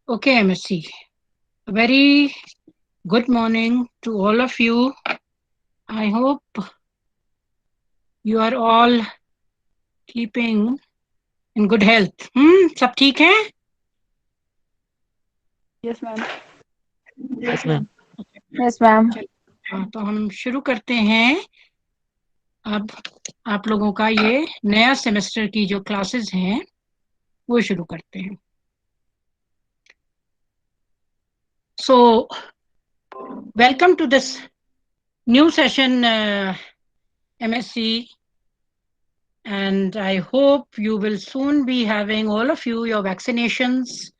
Okay, MSc. Very good morning to all of you. I hope you are all keeping in good health. सब ठीक है? Yes, ma'am. Yes, ma'am. Yes, ma'am. हाँ, तो हम शुरू करते हैं. अब आप लोगों का ये नया सेमेस्टर की जो क्लासेस हैं वो शुरू करते हैं. So, welcome to this new session, MSc, and I hope you will soon be having all of you your vaccinations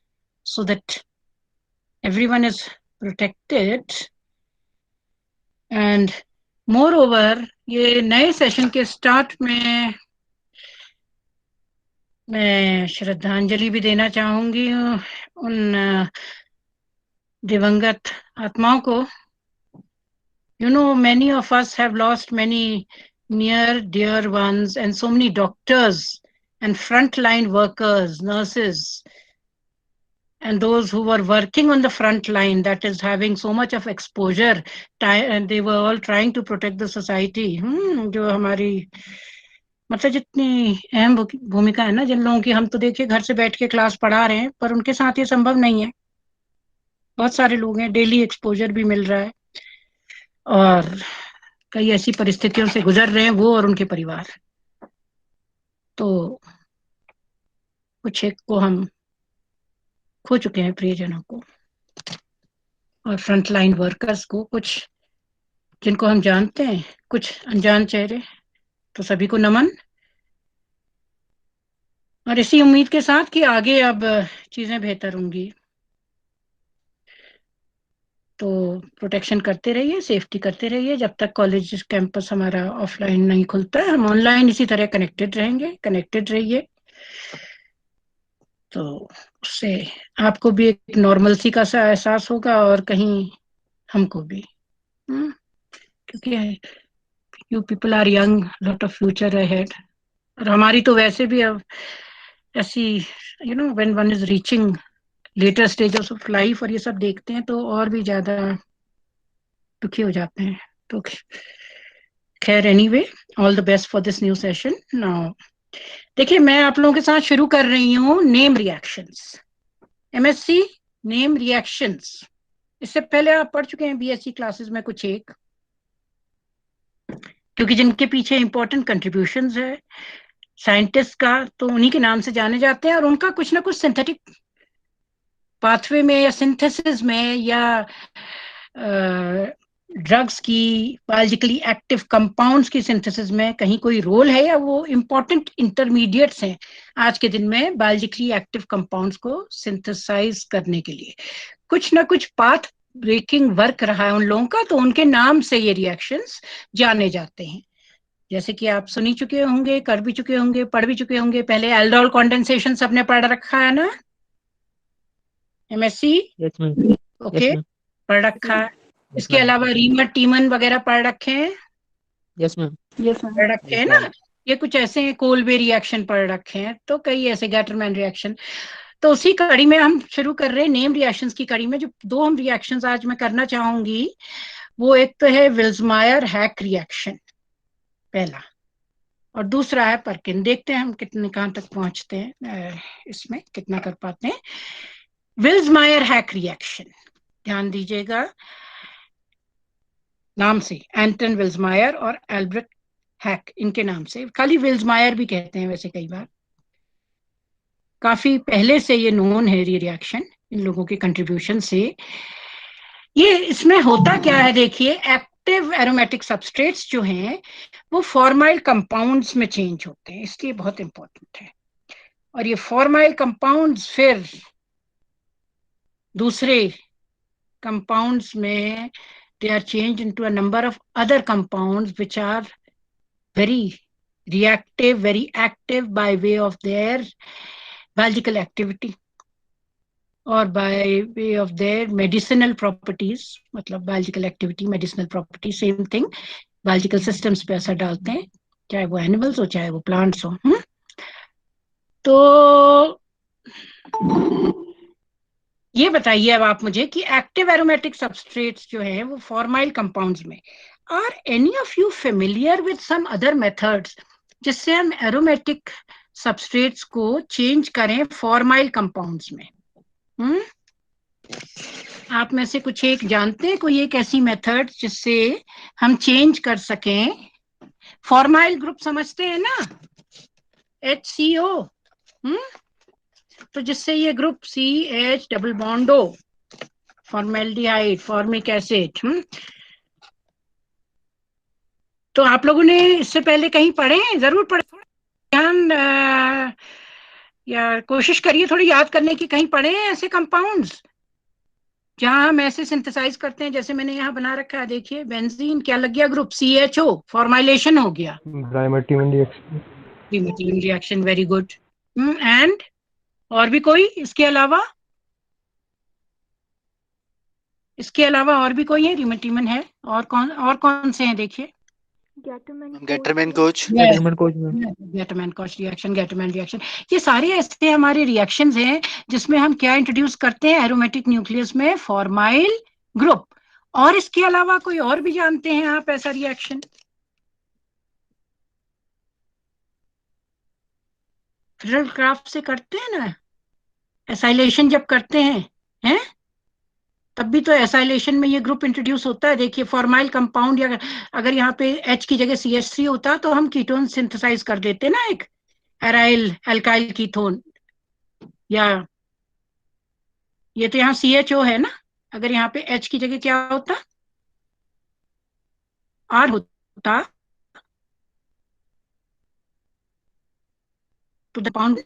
so that everyone is protected. And moreover, ये नए सेशन के स्टार्ट में मैं श्रद्धांजलि भी देना चाहूंगी उन दिवंगत आत्माओं को. You know, many of us have lost many near dear ones, and so many doctors and frontline workers, nurses, and those who were working on the front line, that is having so much of exposure, and they were all trying to protect the society. जो हमारी मतलब जितनी अहम भूमिका है ना जिन लोगों की, हम तो देखिए घर से बैठ के क्लास पढ़ा रहे हैं, पर उनके साथ ये संभव नहीं है. बहुत सारे लोग हैं, डेली एक्सपोजर भी मिल रहा है और कई ऐसी परिस्थितियों से गुजर रहे हैं वो और उनके परिवार. तो कुछ एक को हम खो चुके हैं, प्रियजनों को और फ्रंटलाइन वर्कर्स को, कुछ जिनको हम जानते हैं, कुछ अनजान चेहरे. तो सभी को नमन, और इसी उम्मीद के साथ कि आगे अब चीजें बेहतर होंगी. तो प्रोटेक्शन करते रहिए, सेफ्टी करते रहिए. जब तक कॉलेज कैंपस हमारा ऑफलाइन नहीं खुलता है, हम ऑनलाइन इसी तरह कनेक्टेड रहेंगे. कनेक्टेड रहिए, तो उससे आपको भी एक नॉर्मलसी का सा एहसास होगा और कहीं हमको भी. क्योंकि you people are young, lot of future ahead. और हमारी तो वैसे भी अब ऐसी, you know, when one is reaching later stages of life और ये सब देखते हैं तो और भी ज्यादा दुखी हो जाते हैं. तो खैर, anyway, all the best for this new session. Now देखिए, मैं आप लोगों के साथ शुरू कर रही हूँ name reactions. MSc name reactions. इससे पहले आप पढ़ चुके हैं बीएससी क्लासेस में कुछ एक, क्योंकि जिनके पीछे इंपॉर्टेंट कंट्रीब्यूशंस है साइंटिस्ट का, तो उन्हीं के नाम से जाने जाते हैं. और उनका कुछ ना कुछ सिंथेटिक पाथवे में या सिंथेसिस में या ड्रग्स की बायोलॉजिकली एक्टिव कंपाउंड्स की सिंथेसिस में कहीं कोई रोल है, या वो इंपॉर्टेंट इंटरमीडिएट्स हैं आज के दिन में बायोलॉजिकली एक्टिव कंपाउंड्स को सिंथेसाइज करने के लिए. कुछ ना कुछ पाथ ब्रेकिंग वर्क रहा है उन लोगों का, तो उनके नाम से ये रिएक्शंस जाने जाते हैं. जैसे कि आप सुनी चुके होंगे, कर भी चुके होंगे, पढ़ भी चुके होंगे. पहले एल्डोल कंडेंसेशन सबने पढ़ रखा है ना, MSc? Yes, ma'am. Okay, Yes, ma'am. पढ़ रखा है. Yes, इसके ma'am. अलावा रीमन टीमन वगैरह पढ़ रखे हैं? Yes, ma'am. Yes, ma'am. पढ़ रखे हैं ना. ये कुछ ऐसे हैं, कोलबे रिएक्शन पढ़ रखे हैं, तो कई ऐसे गैटरमैन रिएक्शन. तो उसी कड़ी में हम शुरू कर रहे हैं नेम रिएक्शंस की कड़ी में. जो दो हम रिएक्शंस आज मैं करना चाहूंगी, वो एक तो है विल्समायर हैक रिएक्शन पहला, और दूसरा है परकिन. देखते हैं हम कितने कहां तक पहुंचते हैं, इसमें कितना कर पाते हैं. विल्समायर हैक रिएक्शन, ध्यान दीजिएगा नाम से, एंटन विल्समायर और एल्बर्ट हैक, इनके नाम से. खाली विल्समायर भी कहते हैं वैसे कई बार. काफी पहले से ये नोन है ये रिएक्शन, इन लोगों के कंट्रीब्यूशन से. ये इसमें होता क्या है, देखिए, एक्टिव एरोमेटिक सबस्ट्रेट्स जो हैं वो फॉर्माइल कंपाउंड्स में चेंज होते हैं, इसलिए बहुत इंपॉर्टेंट है. और ये फॉर्माइल कंपाउंड्स फिर दूसरे कंपाउंड्स में they are changed into a number of other compounds which are very reactive, very active by way of their biological activity or by way of their medicinal properties. मतलब biological activity, medicinal property, same thing. biological systems पे असर डालते हैं, चाहे वो animals हो चाहे वो प्लांट्स हो. तो ये बताइए अब आप मुझे कि एक्टिव एरोमेटिक सबस्ट्रेट्स जो है वो फॉर्माइल कंपाउंड्स में, are any of you familiar with some other methods जिससे हम एरोमेटिक सबस्ट्रेट्स को चेंज करें फॉर्माइल कंपाउंड्स में? आप में से कुछ एक जानते हैं कोई एक ऐसी मेथड जिससे हम चेंज कर सकें? फॉर्माइल ग्रुप समझते हैं ना, HCO, तो जिससे ये group CH double bond O, formaldehyde, formic acid. तो आप लोगों ने इससे पहले कहीं पढ़े हैं? जरूर पढ़े, ध्यान या कोशिश करिए थोड़ी याद करने की, कहीं पढ़े हैं ऐसे कंपाउंड्स जहां हम ऐसे सिंथेसाइज करते हैं? जैसे मैंने यहाँ बना रखा है, देखिए बेंजीन क्या लग गया, ग्रुप CHO, फॉर्माइलेशन हो गया, dimethylene reaction. Dimethylene reaction, very good. And और भी कोई इसके अलावा? इसके अलावा और भी कोई है? रिमेटिमन है, और कौन से हैं देखिए? गेटरमैन कोच, गेटरमैन कोच में Gattermann coach reaction, Gattermann reaction, ये सारे ऐसे हमारे रिएक्शंस हैं जिसमें हम क्या इंट्रोड्यूस करते हैं एरोमेटिक न्यूक्लियस में? Formyl group. और इसके अलावा कोई और भी जानते हैं आप ऐसा रिएक्शन? फ्रिडल क्राफ्ट से करते हैं ना एसाइलेशन, जब करते हैं तब भी तो एसाइलेशन में ये ग्रुप इंट्रोड्यूस होता है। देखिए फॉर्माइल कंपाउंड, या अगर यहाँ पे H की जगह CH3 होता तो हम कीटोन सिंथेसाइज कर देते ना, एक एराइल एल्काइल कीटोन। या ये तो यहाँ CHO है ना, अगर यहाँ पे H की जगह क्या होता? R होता, तो the pound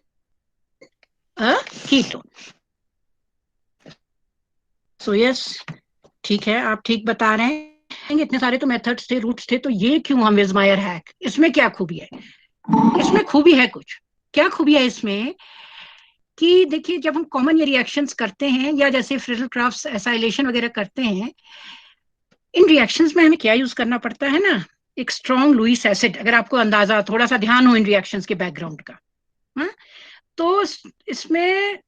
ketone. So yes, ठीक है, आप ठीक बता रहे हैं। इतने सारे तो मेथड्स थे, रूट्स थे, तो ये क्यों हम विज़मायर हैक? इसमें क्या खूबी है? इसमें खूबी है कुछ। क्या खूबी है इसमें? कि देखिए जब हम कॉमन ये रिएक्शंस करते हैं, या जैसे फ्रिडल क्राफ्ट एसाइलेशन वगैरह करते हैं, इन रिएक्शंस में हमें क्या यूज करना पड़ता है ना, एक स्ट्रॉन्ग लुईस एसिड। अगर आपको अंदाजा, थोड़ा सा ध्यान हो इन रिएक्शंस के बैकग्राउंड का, तो इसमें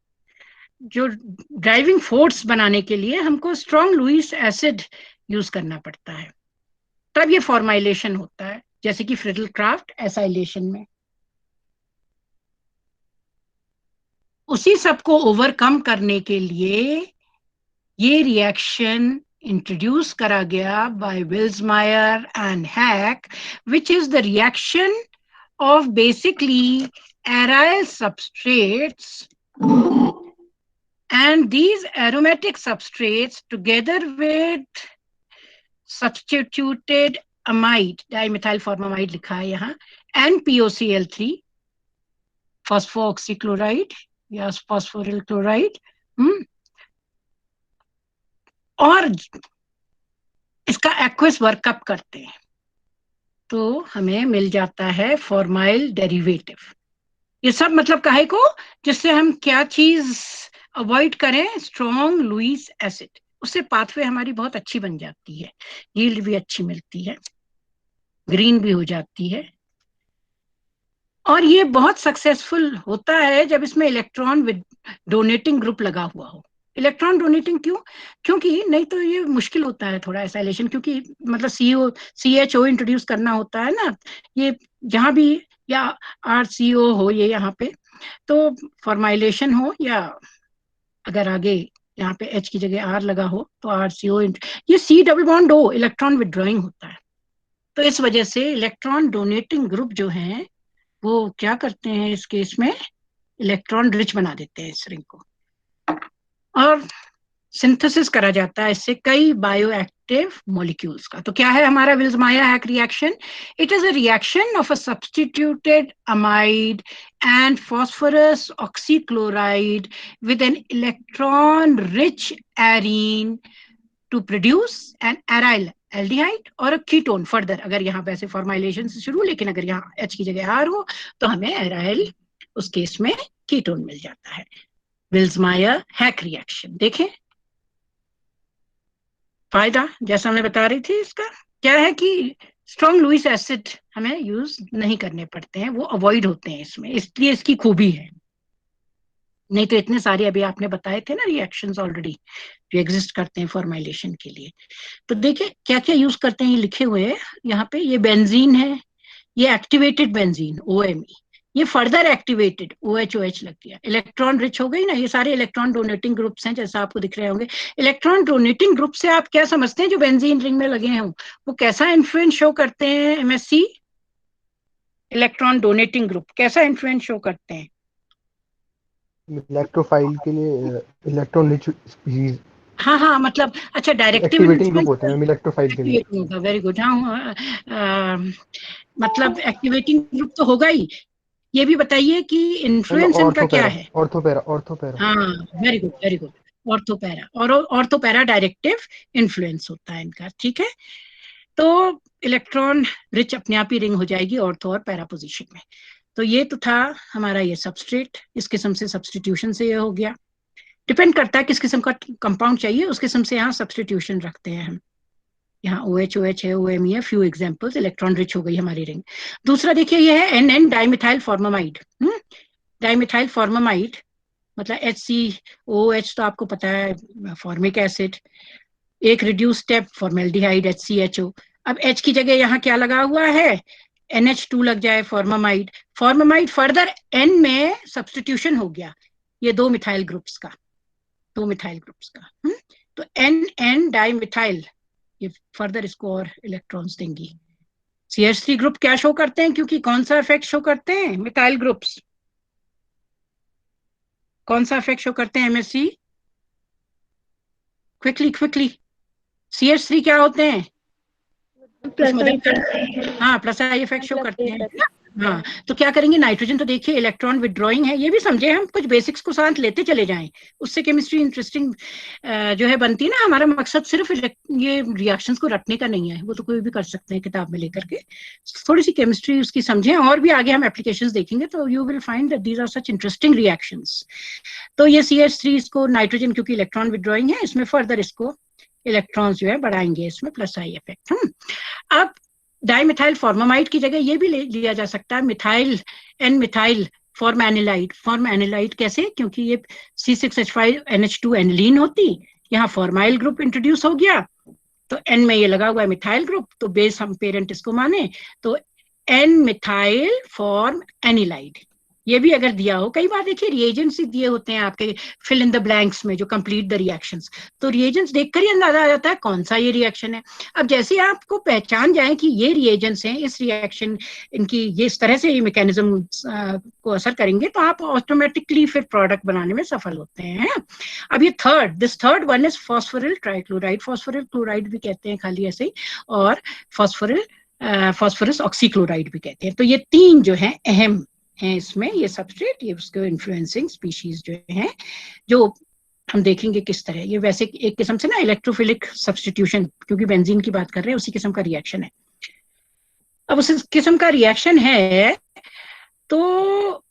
जो ड्राइविंग फोर्स बनाने के लिए हमको स्ट्रॉन्ग लुईस एसिड यूज करना पड़ता है, तब ये फॉर्माइलेशन होता है, जैसे कि फ्रिडल क्राफ्ट एसाइलेशन में। उसी सबको ओवरकम करने के लिए ये रिएक्शन इंट्रोड्यूस करा गया by Vilsmeier and Haack, which is the reaction of basically aryl substrates, and these aromatic substrates together with substituted amide, dimethylformamide लिखा है यहाँ, and POCl3, phosphooxychloride या phosphoryl chloride, और इसका एक्वस वर्कअप करते हैं तो हमें मिल जाता है फॉर्माइल डेरिवेटिव। ये सब मतलब काहे को? जिससे हम क्या चीज अवॉइड करें? Strong Lewis acid. उससे पाथवे हमारी बहुत अच्छी बन जाती है, यील्ड भी अच्छी मिलती है, ग्रीन भी हो जाती है। और ये बहुत सक्सेसफुल होता है जब इसमें इलेक्ट्रॉन डोनेटिंग ग्रुप लगा हुआ हो। इलेक्ट्रॉन डोनेटिंग क्यों? क्योंकि नहीं तो ये मुश्किल होता है थोड़ा एसाइलेशन, क्योंकि मतलब CHO इंट्रोड्यूस करना होता है ना, ये जहां भी, या RCO हो ये यहाँ पे, तो फॉर्माइलेशन हो, या अगर आगे यहाँ पे H की जगह R लगा हो तो RCO, ये C double bond O electron withdrawing होता है। तो इस वजह से इलेक्ट्रॉन डोनेटिंग ग्रुप जो है वो क्या करते हैं इस केस में? इलेक्ट्रॉन रिच बना देते हैं इस रिंग को, और सिंथेसिस करा जाता है इससे कई बायोएक्टिव मॉलिक्यूल्स का। तो क्या है हमारा Vilsmeier Haack reaction? It is a reaction of a substituted amide and phosphorus oxychloride with an electron rich arene to produce an aryl aldehyde और कीटोन फर्दर। अगर यहाँ पे ऐसे फॉर्माइलेशन से शुरू, लेकिन अगर यहाँ H की जगह R हो तो हमें एराइल, उस केस में कीटोन मिल जाता है। विल्समायर हैक रिएक्शन देखें, फायदा जैसा मैं बता रही थी इसका क्या है कि स्ट्रॉन्ग लुईस एसिड हमें यूज नहीं करने पड़ते हैं, वो अवॉइड होते हैं इसमें, इसलिए इसकी खूबी है। नहीं तो इतने सारे अभी आपने बताए थे ना रिएक्शंस ऑलरेडी जो एग्जिस्ट करते हैं फॉर्माइलेशन के लिए। तो देखिए क्या क्या यूज करते हैं, ये लिखे हुए हैं यहाँ पे। ये बेंजीन है, ये एक्टिवेटेड बेंजीन OMe, ये फर्दर एक्टिवेटेड OH लग गया, इलेक्ट्रॉन रिच हो गई ना। ये सारे इलेक्ट्रॉन डोनेटिंग ग्रुप्स हैं जैसा आपको दिख रहे होंगे। इलेक्ट्रॉन डोनेटिंग ग्रुप से आप क्या समझते हैं जो बेंजीन रिंग में लगे हैं वो कैसा इन्फ्लुएंस शो करते हैं MSc? इलेक्ट्रॉन डोनेटिंग ग्रुप कैसा इन्फ्लुएंस शो करते हैं? इलेक्ट्रोफाइल के लिए इलेक्ट्रॉन रिच स्पीशीज हाँ हाँ, मतलब अच्छा डायरेक्टिव एक्टिवेटिंग ग्रुप होते हैं मैम इलेक्ट्रोफाइल के लिए। होगा। Very good. हाँ मतलब एक्टिवेटिंग ग्रुप तो होगा ही। ये भी बताइए कि इन्फ्लुएंस इनका क्या है? ऑर्थोपैरा। हाँ, very good very good. Ortho para, और ऑर्थोपैरा डायरेक्टिव इन्फ्लुएंस होता है इनका, ठीक है। तो इलेक्ट्रॉन रिच अपने आप ही रिंग हो जाएगी ऑर्थो और पैरा पोजीशन में। तो ये तो था हमारा ये सबस्ट्रेट, इस किस्म से सब्स्टिट्यूशन से ये हो गया। डिपेंड करता है किस किस्म का कंपाउंड चाहिए, उस किस्म से यहाँ सब्स्टिट्यूशन रखते हैं हम। यहाँ OH है, OMe है, फ्यू एग्जांपल्स, इलेक्ट्रॉन रिच हो गई हमारी रिंग। दूसरा देखिए ये है NN dimethyl formamide. Dimethyl formamide मतलब HCOH तो आपको पता है, फॉर्मिक एसिड। एक रिड्यूस स्टेप फॉर्मेल्डिहाइड HCHO। अब H की जगह यहाँ क्या लगा हुआ है? NH2 लग जाए, फॉर्मामाइड। फॉर्मामाइड फर्दर N में सब्स्टिट्यूशन हो गया, ये दो मिथाइल ग्रुप्स का। तो NN डाइमिथाइल, ये फर्दर इसको और इलेक्ट्रॉन्स देंगी। CH3 ग्रुप क्या शो करते हैं, क्योंकि कौन सा इफेक्ट शो करते हैं मिथाइल ग्रुप्स? कौन सा इफेक्ट शो करते हैं MSc? क्विकली CH3 क्या होते हैं? कुछ मदद करते हैं। हाँ, प्लस आई इफेक्ट शो करते हैं। हाँ, तो क्या करेंगे, नाइट्रोजन तो देखिए इलेक्ट्रॉन विड्रॉइंग है, ये भी समझे हम, कुछ बेसिक्स को साथ लेते चले जाएं, उससे केमिस्ट्री इंटरेस्टिंग जो है बनती है ना। हमारा मकसद सिर्फ ये रिएक्शंस को रटने का नहीं है, वो तो कोई भी कर सकते हैं किताब में लेकर के। थोड़ी सी केमिस्ट्री उसकी समझें, और भी आगे हम एप्लीकेशंस देखेंगे तो you will find that these are such interesting reactions. तो ये CH3 इसको नाइट्रोजन क्योंकि इलेक्ट्रॉन विड्रॉइंग है, इसमें फर्दर इसको इलेक्ट्रॉन्स जो है बढ़ाएंगे इसमें, प्लस आई इफेक्ट। अब डाइमिथाइल फॉर्मामाइड की जगह ये भी लिया जा सकता है मिथाइल N मिथाइल फॉर्मैनिलाइड। फॉर्मैनिलाइड कैसे? क्योंकि ये C6H5NH2 एनिलीन होती, यहाँ फॉर्माइल ग्रुप इंट्रोड्यूस हो गया, तो N में ये लगा हुआ है मिथाइल ग्रुप, तो बेस हम पेरेंट इसको माने, तो N मिथाइल फॉर्म एनिलाइड। ये भी अगर दिया हो, कई बार देखिए रिएजेंट्स दिए होते हैं आपके फिल इन द ब्लैंक्स में जो कंप्लीट द रिएक्शंस, तो रिएजेंट्स देखकर ही अंदाजा आ जाता है कौन सा ये रिएक्शन है। अब जैसे आपको पहचान जाए कि ये रिएजेंट्स हैं, इस रिएक्शन इनकी ये इस तरह से ये मैकेनिज्म को असर करेंगे, तो आप ऑटोमेटिकली फिर प्रोडक्ट बनाने में सफल होते हैं। अब ये third one is phosphoryl trichloride. Phosphoryl chloride भी कहते हैं खाली ऐसे ही, और फॉस्फोरस ऑक्सीक्लोराइड भी कहते हैं। तो ये तीन जो है अहम हैं इसमें, ये सबस्ट्रेट, ये उसके इन्फ्लुएंसिंग स्पीशीज जो हैं, जो हम देखेंगे किस तरह। ये वैसे एक किस्म से ना इलेक्ट्रोफिलिक सब्स्टिट्यूशन, क्योंकि बेंजीन की बात कर रहे हैं, उसी किस्म का रिएक्शन है। अब उस किस्म का रिएक्शन है तो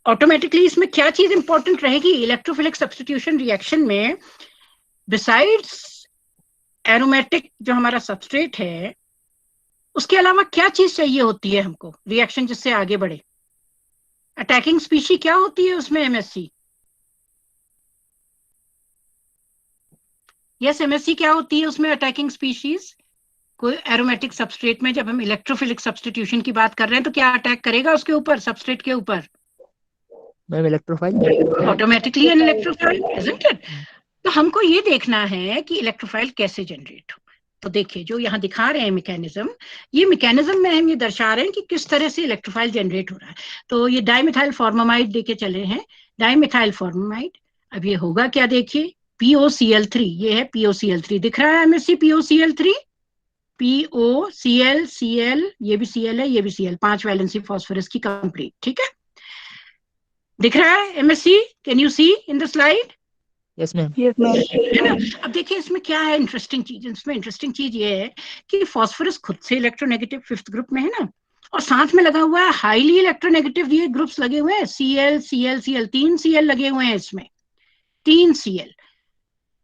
ऑटोमेटिकली इसमें क्या चीज इंपॉर्टेंट रहेगी इलेक्ट्रोफिलिक सब्स्टिट्यूशन रिएक्शन में? बिसाइड्स एरोमेटिक जो हमारा सबस्ट्रेट है, उसके अलावा क्या चीज चाहिए होती है हमको रिएक्शन जिससे आगे बढ़े? अटैकिंग स्पीशी क्या होती है उसमें MSc? यस MSc क्या होती है उसमें अटैकिंग स्पीशीज? कोई एरोमेटिक सबस्ट्रेट में जब हम इलेक्ट्रोफिलिक सब्स्टिट्यूशन की बात कर रहे हैं तो क्या अटैक करेगा उसके ऊपर, सबस्ट्रेट के ऊपर? Ma'am electrophile. Automatically an electrophile, isn't it? तो हमको ये देखना है कि इलेक्ट्रोफाइल कैसे जनरेट हो। तो देखिए जो यहाँ दिखा रहे हैं मैकेनिज्म, ये मैकेनिज्म में हम ये दर्शा रहे हैं कि किस तरह से इलेक्ट्रोफाइल जनरेट हो रहा है। तो ये डाइमिथाइल फॉर्मामाइड देके चले हैं, डाइमिथाइल फॉर्मामाइड। अब ये होगा क्या, देखिए POCl3, ये है POCl3, दिख रहा है MSc POCl3, POCl, Cl, ये भी Cl है, ये भी Cl, 5 वैलेंसी फास्फोरस की कंप्लीट, ठीक है? दिख रहा है MSc? Can you see in the slide? Yes ma'am. है ना? अब देखिए इसमें क्या है इंटरेस्टिंग चीज, इसमें इंटरेस्टिंग चीज ये है कि फास्फोरस खुद से इलेक्ट्रोनेगेटिव 5th ग्रुप में है ना, और साथ में लगा हुआ है हाईली इलेक्ट्रोनेगेटिव ये ग्रुप्स लगे हुए हैं, Cl, Cl, Cl, 3 Cl लगे हुए हैं इसमें, 3 Cl,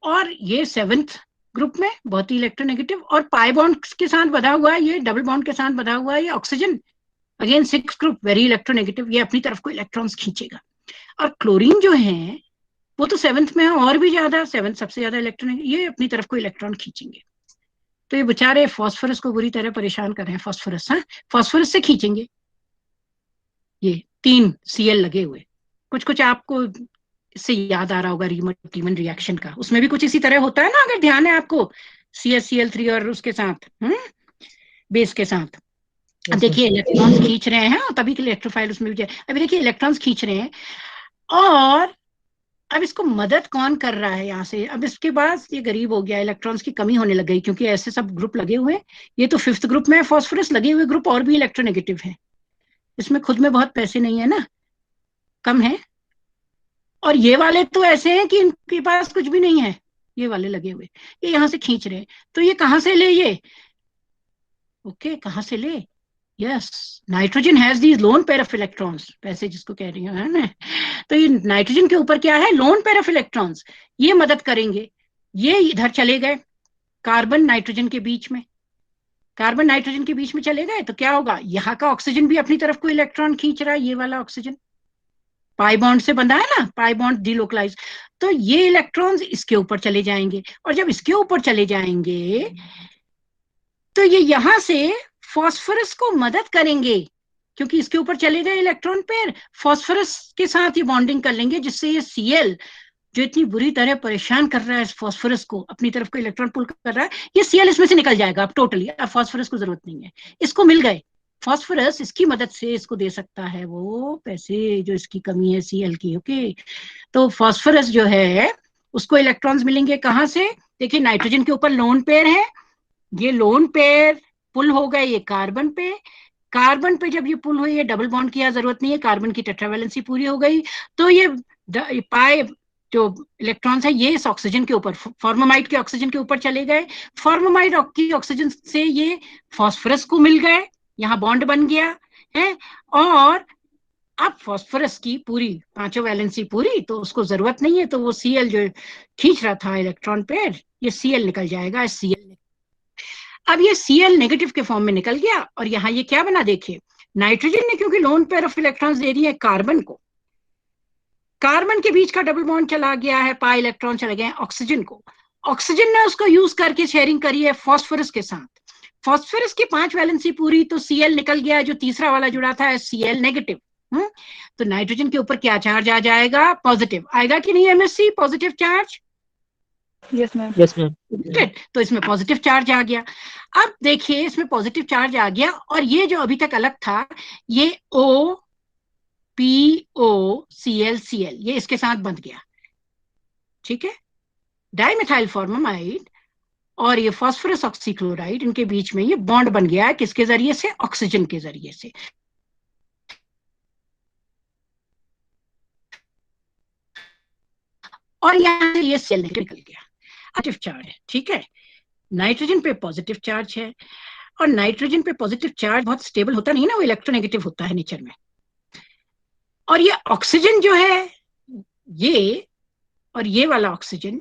और ये 7th ग्रुप में बहुत ही इलेक्ट्रोनेगेटिव, और पाई बॉन्ड के साथ बधा हुआ है, ये डबल बॉन्ड के साथ बधा हुआ है, ये oxygen, again 6th group very electronegative, ये अपनी तरफ को इलेक्ट्रॉन्स खींचेगा। और क्लोरीन जो है वो तो 7th में है, और भी ज्यादा, 7th सबसे ज्यादा इलेक्ट्रॉन है, ये अपनी तरफ को इलेक्ट्रॉन खींचेंगे। तो ये बेचारे फास्फोरस को बुरी तरह परेशान कर रहे हैं। फास्फोरस, हाँ, फास्फोरस से खींचेंगे। ये 3 Cl लगे हुए, कुछ कुछ आपको इससे याद आ रहा होगा रीमन रिएक्शन का, उसमें भी कुछ इसी तरह होता है ना, अगर ध्यान है आपको, CaCl3 और उसके साथ बेस के साथ। अब Yes, देखिए ma'am. इलेक्ट्रॉन्स खींच रहे हैं, और तभी के इलेक्ट्रोफाइल उसमें भी अभी देखिए इलेक्ट्रॉन्स खींच रहे हैं, और अब इसको मदद कौन कर रहा है यहाँ से। अब इसके बाद ये गरीब हो गया, इलेक्ट्रॉन्स की कमी होने लग गई, क्योंकि ऐसे सब ग्रुप लगे हुए हैं। ये तो 5th ग्रुप में है फास्फोरस, लगे हुए ग्रुप और भी इलेक्ट्रोनेगेटिव है, इसमें खुद में बहुत पैसे नहीं है ना, कम है। और ये वाले तो ऐसे हैं कि इनके पास कुछ भी नहीं है, ये वाले लगे हुए, ये यहाँ से खींच रहे हैं। तो ये कहाँ से ले, ये ओके कहाँ से ले, yes, nitrogen has these lone pair of electrons, पैसे जिसको कह रही हूँ है ना। तो ये नाइट्रोजन के ऊपर क्या है, लोन पेयर ऑफ इलेक्ट्रॉन्स, ये मदद करेंगे। ये इधर चले गए कार्बन नाइट्रोजन के बीच में, कार्बन नाइट्रोजन के बीच में चले गए, तो क्या होगा, यहाँ का ऑक्सीजन भी अपनी तरफ को इलेक्ट्रॉन खींच रहा है, ये वाला ऑक्सीजन पाई बॉन्ड से बंधा है ना, पाई बॉन्ड डिलोकलाइज, तो ये इलेक्ट्रॉन्स इसके ऊपर चले जाएंगे, और जब इसके ऊपर चले जाएंगे तो ये यहां से फास्फोरस को मदद करेंगे, क्योंकि इसके ऊपर चले गए इलेक्ट्रॉन पेयर, फास्फोरस के साथ ये बॉन्डिंग कर लेंगे, जिससे ये Cl जो इतनी बुरी तरह परेशान कर रहा है फास्फोरस को, अपनी तरफ को इलेक्ट्रॉन पुल कर रहा है, ये Cl इसमें से निकल जाएगा अब टोटली, अब फास्फोरस को जरूरत नहीं है, इसको मिल गए फास्फोरस, इसकी मदद से इसको दे सकता है वो पैसे जो इसकी कमी है Cl की, ओके। तो फास्फोरस जो है उसको इलेक्ट्रॉन्स मिलेंगे कहाँ से, देखिए नाइट्रोजन के ऊपर लोन पेयर है, ये लोन पेयर पुल हो गए ये कार्बन पे, कार्बन पे जब ये पुल हुई, ये डबल बॉन्ड की जरूरत नहीं है, कार्बन की टेट्रावैलेंसी पूरी हो गई, तो ये पाए जो इलेक्ट्रॉन्स है ये इस ऑक्सीजन के ऊपर, फॉर्मामाइड के ऑक्सीजन के ऊपर चले गए, फॉर्मामाइड की ऑक्सीजन से ये फास्फोरस को मिल गए, यहाँ बॉन्ड बन गया है, और अब फास्फोरस की पूरी 5 वैलेंसी पूरी, तो उसको जरूरत नहीं है, तो वो Cl जो खींच रहा था इलेक्ट्रॉन पेयर, ये Cl निकल जाएगा, Cl। अब ये Cl नेगेटिव के फॉर्म में निकल गया, और यहाँ ये क्या बना, देखिए नाइट्रोजन ने क्योंकि lone pair of electrons they दिए कार्बन को, कार्बन के बीच का डबल बॉन्ड चला गया है, पाई इलेक्ट्रॉन चले गए ऑक्सीजन को, ऑक्सीजन ने उसको यूज करके शेयरिंग करी है फास्फोरस के साथ, फास्फोरस की 5 वैलेंसी पूरी, तो Cl निकल गया, जो तीसरा वाला जुड़ा था Cl नेगेटिव। तो नाइट्रोजन के ऊपर क्या चार्ज आ जाएगा, पॉजिटिव आएगा कि नहीं, MSC positive charge, Yes, ma'am. Yes, ma'am. तो इसमें पॉजिटिव चार्ज आ गया। अब देखिए इसमें पॉजिटिव चार्ज आ गया, और ये जो अभी तक अलग था, ये OPOClCl, ये इसके साथ बंध गया, ठीक है, डाइमेथाइल फॉर्मामाइड और ये फास्फोरस ऑक्सीक्लोराइड, इनके बीच में ये बॉन्ड बन गया है, किसके जरिए से, ऑक्सीजन के जरिए से। और यहाँ से ये Cl निकल गया, पॉजिटिव चार्ज है, ठीक है, नाइट्रोजन पे पॉजिटिव चार्ज है, और नाइट्रोजन पे पॉजिटिव चार्ज बहुत स्टेबल होता नहीं ना, वो इलेक्ट्रोनेगेटिव होता है नेचर में, और ये ऑक्सीजन जो है ये, और ये वाला ऑक्सीजन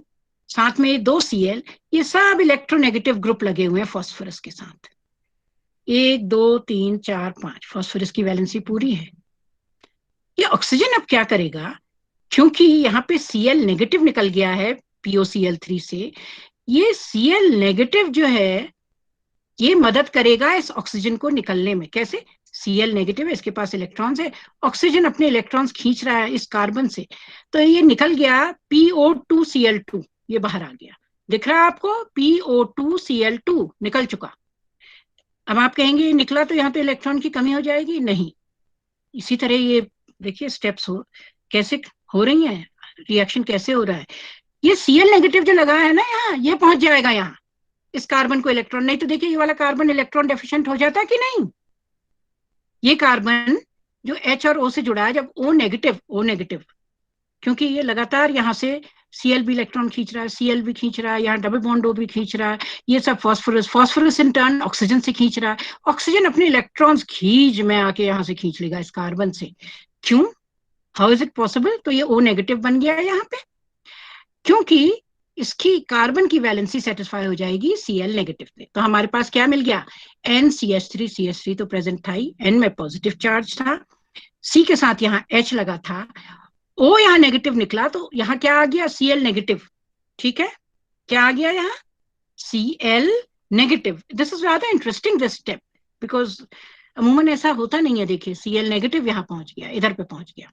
साथ में 2 Cl, ये सब इलेक्ट्रोनेगेटिव ग्रुप लगे हुए हैं फास्फोरस के साथ, 1 2 3 4 5, फास्फोरस की वैलेंसी पूरी है। ये ऑक्सीजन अब क्या करेगा, क्योंकि यहाँ पे Cl नेगेटिव निकल गया है POCl3 से, ये Cl नेगेटिव जो है ये मदद करेगा इस ऑक्सीजन को निकलने में, कैसे, Cl नेगेटिव है, इसके पास इलेक्ट्रॉन्स है, ऑक्सीजन अपने इलेक्ट्रॉन्स खींच रहा है इस कार्बन से, तो ये निकल गया PO2Cl2, ये बाहर आ गया, दिख रहा है आपको, PO2Cl2 निकल चुका। अब आप कहेंगे निकला तो यहाँ तो इलेक्ट्रॉन की कमी हो जाएगी, नहीं, इसी तरह ये देखिए स्टेप्स हो कैसे हो रही है, रिएक्शन कैसे हो रहा है, ये Cl नेगेटिव जो लगा है ना यहाँ, ये पहुंच जाएगा यहाँ इस कार्बन को इलेक्ट्रॉन, नहीं तो देखिए ये वाला कार्बन इलेक्ट्रॉन डेफिशिएंट हो जाता है कि नहीं, ये कार्बन जो H और O से जुड़ा है, जब O नेगेटिव, क्योंकि ये लगातार यहाँ से Cl भी इलेक्ट्रॉन खींच रहा है, Cl भी खींच रहा है, यहाँ डबल बॉन्ड O भी खींच रहा है, ये सब फास्फोरस इन टर्न ऑक्सीजन से खींच रहा है, ऑक्सीजन अपने इलेक्ट्रॉन्स खींच में आके यहाँ से खींच लेगा इस कार्बन से, क्यों, हाउ इज इट पॉसिबल, तो ये O नेगेटिव बन गया है यहाँ पे, क्योंकि इसकी कार्बन की वैलेंसी सेटिस्फाई हो जाएगी Cl नेगेटिव से, तो हमारे पास क्या मिल गया, NCH3 तो प्रेजेंट था ही, N में पॉजिटिव चार्ज था, C के साथ यहाँ H लगा था, O यहाँ नेगेटिव निकला तो यहाँ क्या आ गया, Cl नेगेटिव, ठीक है, क्या आ गया यहाँ, Cl negative. This is rather interesting this step, because अमूमन ऐसा होता नहीं है. देखिए Cl नेगेटिव यहाँ पहुंच गया, इधर पे पहुंच गया.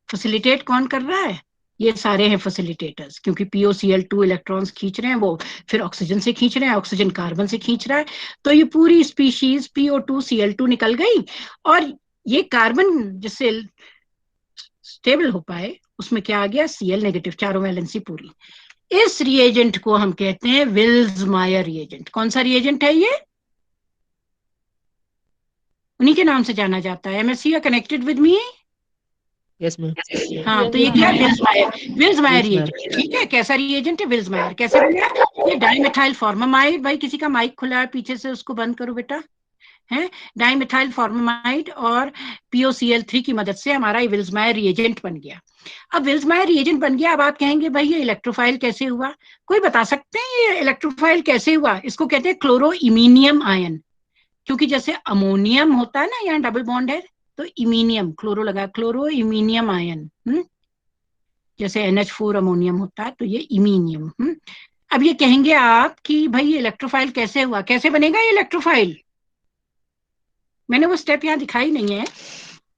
फैसिलिटेट कौन कर रहा है, ये सारे हैं फैसिलिटेटर्स, क्योंकि PoCl2 इलेक्ट्रॉन्स खींच रहे हैं, वो फिर ऑक्सीजन से खींच रहे हैं, ऑक्सीजन कार्बन से खींच रहा है, तो ये पूरी स्पीशीज PO2Cl2 निकल गई. और ये कार्बन जिससे स्टेबल हो पाए उसमें क्या आ गया, Cl नेगेटिव, चारों वैलेंसी पूरी. इस रिएजेंट को हम कहते हैं विल्स-मायर रिएजेंट. कौन सा रिएजेंट है ये, उन्हीं के नाम से जाना जाता है. MSc connected with me. Yes ma'am. हाँ, तो ये क्या है, विल्स-मायर रिएजेंट. ठीक है, कैसा रिएजेंट है, विल्स-मायर. कैसे बना, ये डाइमेथाइल फॉर्मामाइड. भाई किसी का माइक खुला है पीछे से, उसको बंद करो बेटा. है डाइमेथाइल फॉर्मामाइड और PoCl3 की मदद से हमारा ये विल्स-मायर रिएजेंट बन गया. अब विल्स-मायर रिएजेंट बन गया. अब आप कहेंगे भाई ये इलेक्ट्रोफाइल कैसे हुआ, कोई बता सकते हैं ये इलेक्ट्रोफाइल कैसे हुआ. इसको कहते हैं क्लोरोइमीनियम आयन, क्योंकि जैसे अमोनियम होता है ना, यहाँ डबल बॉन्ड है, तो इमीनियम, क्लोरो लगा, क्लोरोइमीनियम आयन. जैसे NH4 अमोनियम होता है, तो ये इमीनियम. अब ये कहेंगे आप कि भाई ये इलेक्ट्रोफाइल कैसे हुआ, कैसे बनेगा ये इलेक्ट्रोफाइल. मैंने वो स्टेप यहाँ दिखाई नहीं है,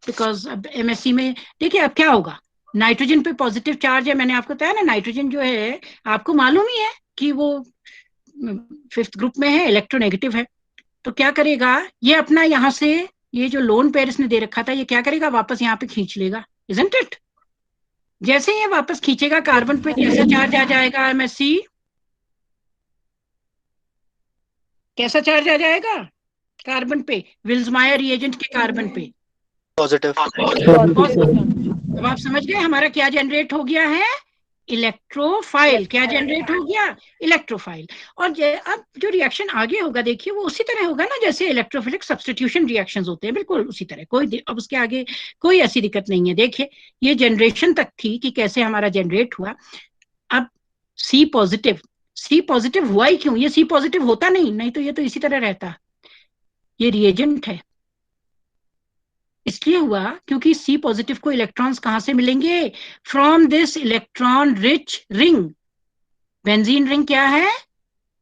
बिकॉज अब MSc में देखिए अब क्या होगा. नाइट्रोजन पे पॉजिटिव चार्ज है, मैंने आपको बताया ना, नाइट्रोजन जो है आपको मालूम ही है कि वो 5th ग्रुप में है, इलेक्ट्रोनेगेटिव है. तो क्या करेगा ये, अपना यहाँ से ये जो लोन पेयर इसने दे रखा था, ये क्या करेगा, वापस यहाँ पे खींच लेगा, इजंट इट. जैसे ये वापस खींचेगा कार्बन पे कैसा चार्ज आ जाएगा, MSc कैसा चार्ज आ जाएगा कार्बन पे, विल्स-मायर रिएजेंट के कार्बन पे, पॉजिटिव. अब आप समझ गए हमारा क्या जनरेट हो गया है, इलेक्ट्रोफाइल. क्या जनरेट हो गया, इलेक्ट्रोफाइल. और अब जो रिएक्शन आगे होगा देखिए वो उसी तरह होगा ना जैसे इलेक्ट्रोफिलिक सब्स्टिट्यूशन रिएक्शंस होते हैं, बिल्कुल उसी तरह. अब उसके आगे कोई ऐसी दिक्कत नहीं है. देखिए ये जनरेशन तक थी कि कैसे हमारा जनरेट हुआ. अब C पॉजिटिव हुआ ही क्यों, ये C पॉजिटिव होता नहीं तो ये तो इसी तरह रहता. ये रिएजेंट है, इसलिए हुआ क्योंकि C पॉजिटिव को इलेक्ट्रॉन्स कहां से मिलेंगे, from this electron rich ring. Benzene ring क्या है,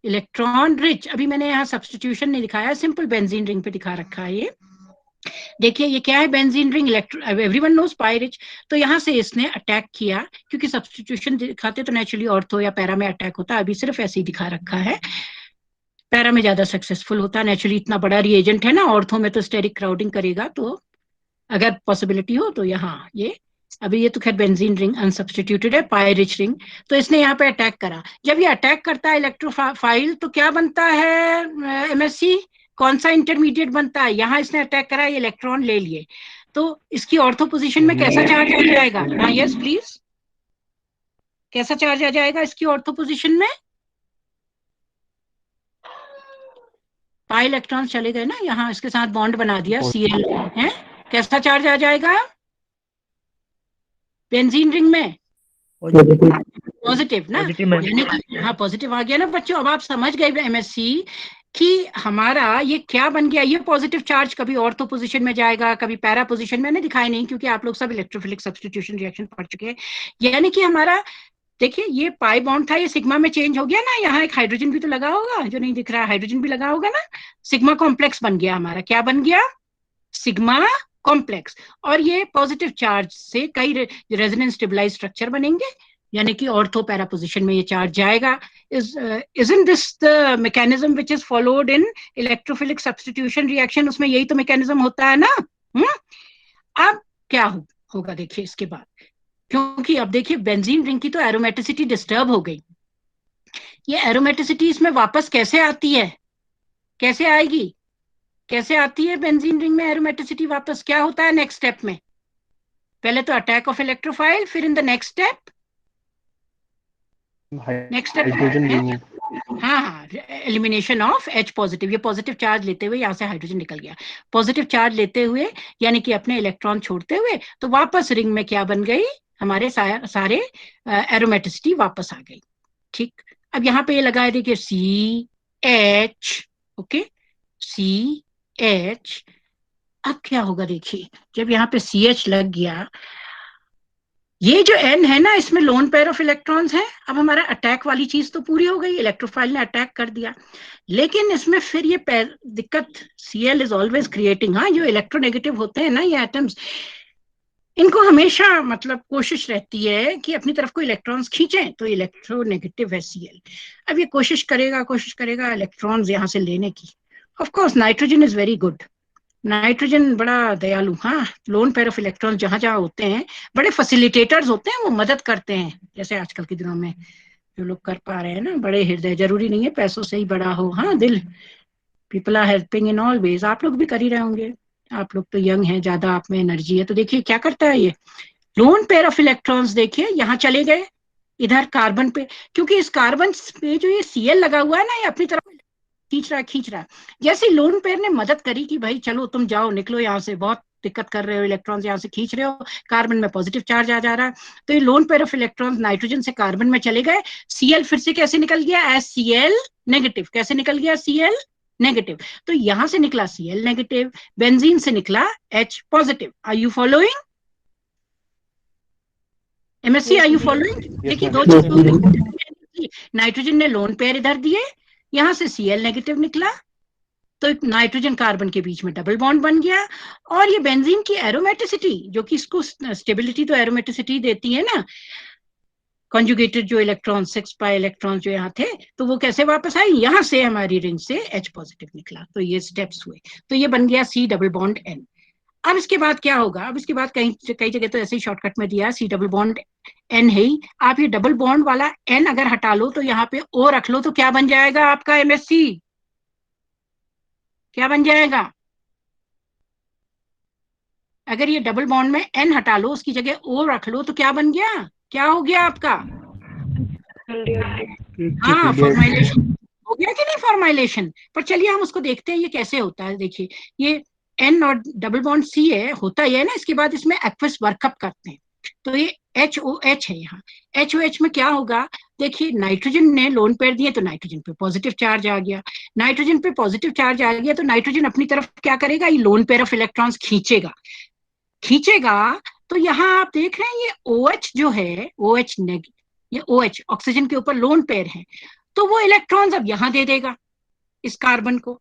इलेक्ट्रॉन रिच. अभी मैंने यहाँ सब्स्टिट्यूशन नहीं दिखाया, सिंपल बेंजीन रिंग पे दिखा रखा है. ये देखिए ये क्या है, बेंजीन रिंग, एवरीवन नोज पाई रिच. तो यहाँ से इसने अटैक किया, क्योंकि सब्स्टिट्यूशन दिखाते तो नेचुरली ऑर्थो या पैरा में अटैक होता, अभी सिर्फ ऐसे ही दिखा रखा है. पैरा में ज्यादा सक्सेसफुल होता, नेचुरली इतना बड़ा रिएजेंट है ना, ऑर्थो में तो स्टेरिक क्राउडिंग करेगा, तो अगर पॉसिबिलिटी हो तो यहाँ ये. अभी ये तो खैर बेंजीन रिंग अनसब्स्टिट्यूटेड है, पाई रिच रिंग. तो इसने यहाँ पे अटैक करा. जब ये अटैक करता है इलेक्ट्रोफाइल तो क्या बनता है MSc, कौन सा इंटरमीडिएट बनता है, यहाँ इसने अटैक करा, ये इलेक्ट्रॉन ले लिए, तो इसकी ऑर्थो पोजीशन में कैसा चार्ज आ जाएगा. हाँ यस प्लीज, कैसा चार्ज आ जाएगा इसकी ऑर्थो पोजीशन में, पाई इलेक्ट्रॉन चले गए ना, यहाँ इसके साथ बॉन्ड बना दिया Cl है, कैसा चार्ज आ जाएगा बेंजीन रिंग में, पॉजिटिव ना. हाँ पॉजिटिव आ गया ना बच्चों. अब आप समझ गए MSc कि हमारा ये क्या बन गया, ये पॉजिटिव चार्ज कभी ऑर्थो पोजीशन में जाएगा, कभी पैरा पोजीशन. मैंने दिखाया नहीं क्योंकि आप लोग सब इलेक्ट्रोफिलिक सब्स्टिट्यूशन रिएक्शन पढ़ चुके हैं. यानी कि हमारा देखिए ये पाई बॉन्ड था, ये सिग्मा में चेंज हो गया ना, यहाँ एक हाइड्रोजन भी तो लगा होगा, जो नहीं दिख रहा, हाइड्रोजन भी लगा होगा ना, सिग्मा कॉम्प्लेक्स बन गया हमारा. क्या बन गया, सिग्मा कॉम्प्लेक्स. और ये पॉजिटिव चार्ज से कई रेजोनेंस स्टेबलाइज स्ट्रक्चर बनेंगे, यानी कि ऑर्थो पैरा पोजीशन में ये चार्ज जाएगा. isn't this the mechanism which is followed in electrophilic substitution reaction, उसमें यही तो मैकेनिज्म होता है ना. अब क्या होगा देखिए इसके बाद, क्योंकि अब देखिए बेंजीन रिंग की तो एरोमेटिसिटी डिस्टर्ब हो गई. ये एरोमेटिसिटी इसमें वापस कैसे आती है, कैसे आएगी, कैसे आती है बेंजीन रिंग में एरोमेटिसिटी वापस, क्या होता है नेक्स्ट स्टेप में, पहले तो अटैक ऑफ इलेक्ट्रोफाइल, फिर इन द नेक्स्ट स्टेप हाँ एलिमिनेशन ऑफ H पॉजिटिव. ये पॉजिटिव चार्ज लेते हुए यहाँ से हाइड्रोजन निकल गया, पॉजिटिव चार्ज लेते हुए यानी कि अपने इलेक्ट्रॉन छोड़ते हुए, तो वापस रिंग में क्या बन गई, हमारे सारे एरोमेटिसिटी वापस आ गई. ठीक, अब यहाँ पे ये लगा है देखिए CH, ओके CH. अब क्या होगा देखिए, जब यहाँ पे CH लग गया ये जो n है ना, इसमें लोन पेयर ऑफ इलेक्ट्रॉन्स है। अब हमारा अटैक वाली चीज तो पूरी हो गई, इलेक्ट्रोफाइल ने अटैक कर दिया, लेकिन इसमें फिर ये दिक्कत, Cl इज ऑलवेज क्रिएटिंग। हाँ, जो इलेक्ट्रोनेगेटिव होते हैं ना ये एटम्स, इनको हमेशा मतलब कोशिश रहती है कि अपनी तरफ को इलेक्ट्रॉन्स खींचें, तो इलेक्ट्रोनेगेटिव है Cl। अब ये कोशिश करेगा इलेक्ट्रॉन्स यहाँ से लेने की। Of course nitrogen is very good, nitrogen बड़ा दयालु, हाँ, लोन पेयर ऑफ इलेक्ट्रॉन जहां जहां होते हैं बड़े फैसिलिटेटर्स होते हैं, वो मदद करते हैं। जैसे आजकल के दिनों में जो लोग कर पा रहे हैं ना, बड़े हृदय, जरूरी नहीं है पैसों से ही बड़ा हो, हाँ, दिल। People are helping in all ways. आप लोग भी कर ही रहे होंगे, आप लोग तो यंग हैं, ज्यादा आप में एनर्जी है। तो देखिए क्या करता है ये लोन पेयर ऑफ इलेक्ट्रॉन्स, देखिए यहाँ चले गए इधर कार्बन पे, क्योंकि इस कार्बन पे जो ये Cl लगा हुआ है ना, ये अपनी तरफ खींच रहा है। जैसे लोन पेयर ने मदद करी कि भाई चलो तुम जाओ, निकलो यहाँ से, बहुत दिक्कत कर रहे हो, इलेक्ट्रॉन्स यहाँ से खींच रहे हो, कार्बन में पॉजिटिव चार्ज आ जा रहा है, तो ये lone pair of electrons nitrogen से कार्बन में चले गए। Cl फिर से कैसे निकल गया, एज Cl नेगेटिव। कैसे निकल गया, Cl नेगेटिव। तो यहां से निकला Cl नेगेटिव, बेंजीन से निकला H positive. Are you following MSc, are you following? देखिए दो चीज, नाइट्रोजन ने लोन पेयर इधर दिए, यहां से Cl नेगेटिव निकला, तो नाइट्रोजन कार्बन के बीच में डबल बॉन्ड बन गया। और ये बेंजीन की एरोमेटिसिटी, जो कि इसको स्टेबिलिटी तो एरोमेटिसिटी देती है ना, कॉन्जुगेटेड जो इलेक्ट्रॉन 6 पाई इलेक्ट्रॉन जो यहाँ थे, तो वो कैसे वापस आई, यहाँ से हमारी रिंग से H पॉजिटिव निकला। तो ये स्टेप्स हुए, तो ये बन गया C डबल बॉन्ड N। अब इसके बाद क्या होगा, अब इसके बाद कई जगह तो ऐसे ही शॉर्टकट में दिया C डबल बॉन्ड N है ही। आप ये डबल बॉन्ड वाला N अगर हटा लो तो यहाँ पे O रख लो, तो क्या बन जाएगा आपका MSc, क्या बन जाएगा? अगर ये डबल बॉन्ड में N हटा लो, उसकी जगह O रख लो, तो क्या बन गया, क्या हो गया आपका? हाँ, फॉर्माइलेशन हो गया कि नहीं, फॉर्माइलेशन। पर चलिए हम उसको देखते हैं ये कैसे होता है। देखिए ये N और डबल बॉन्ड C है, होता ही है ना, इसके बाद इसमें एक्वस वर्कअप करते हैं, तो ये HOH है। यहाँ HOH में क्या होगा, देखिए नाइट्रोजन ने लोन पेयर दिए, तो नाइट्रोजन पे पॉजिटिव चार्ज आ गया, नाइट्रोजन पे पॉजिटिव चार्ज आ गया, तो नाइट्रोजन अपनी तरफ क्या करेगा, ये लोन पेयर ऑफ इलेक्ट्रॉन्स खींचेगा। तो यहाँ आप देख रहे हैं ये OH जो है, OH नेगेटिव, ये OH ऑक्सीजन के ऊपर लोन पेयर है, तो वो इलेक्ट्रॉन्स अब यहां दे देगा, इस कार्बन को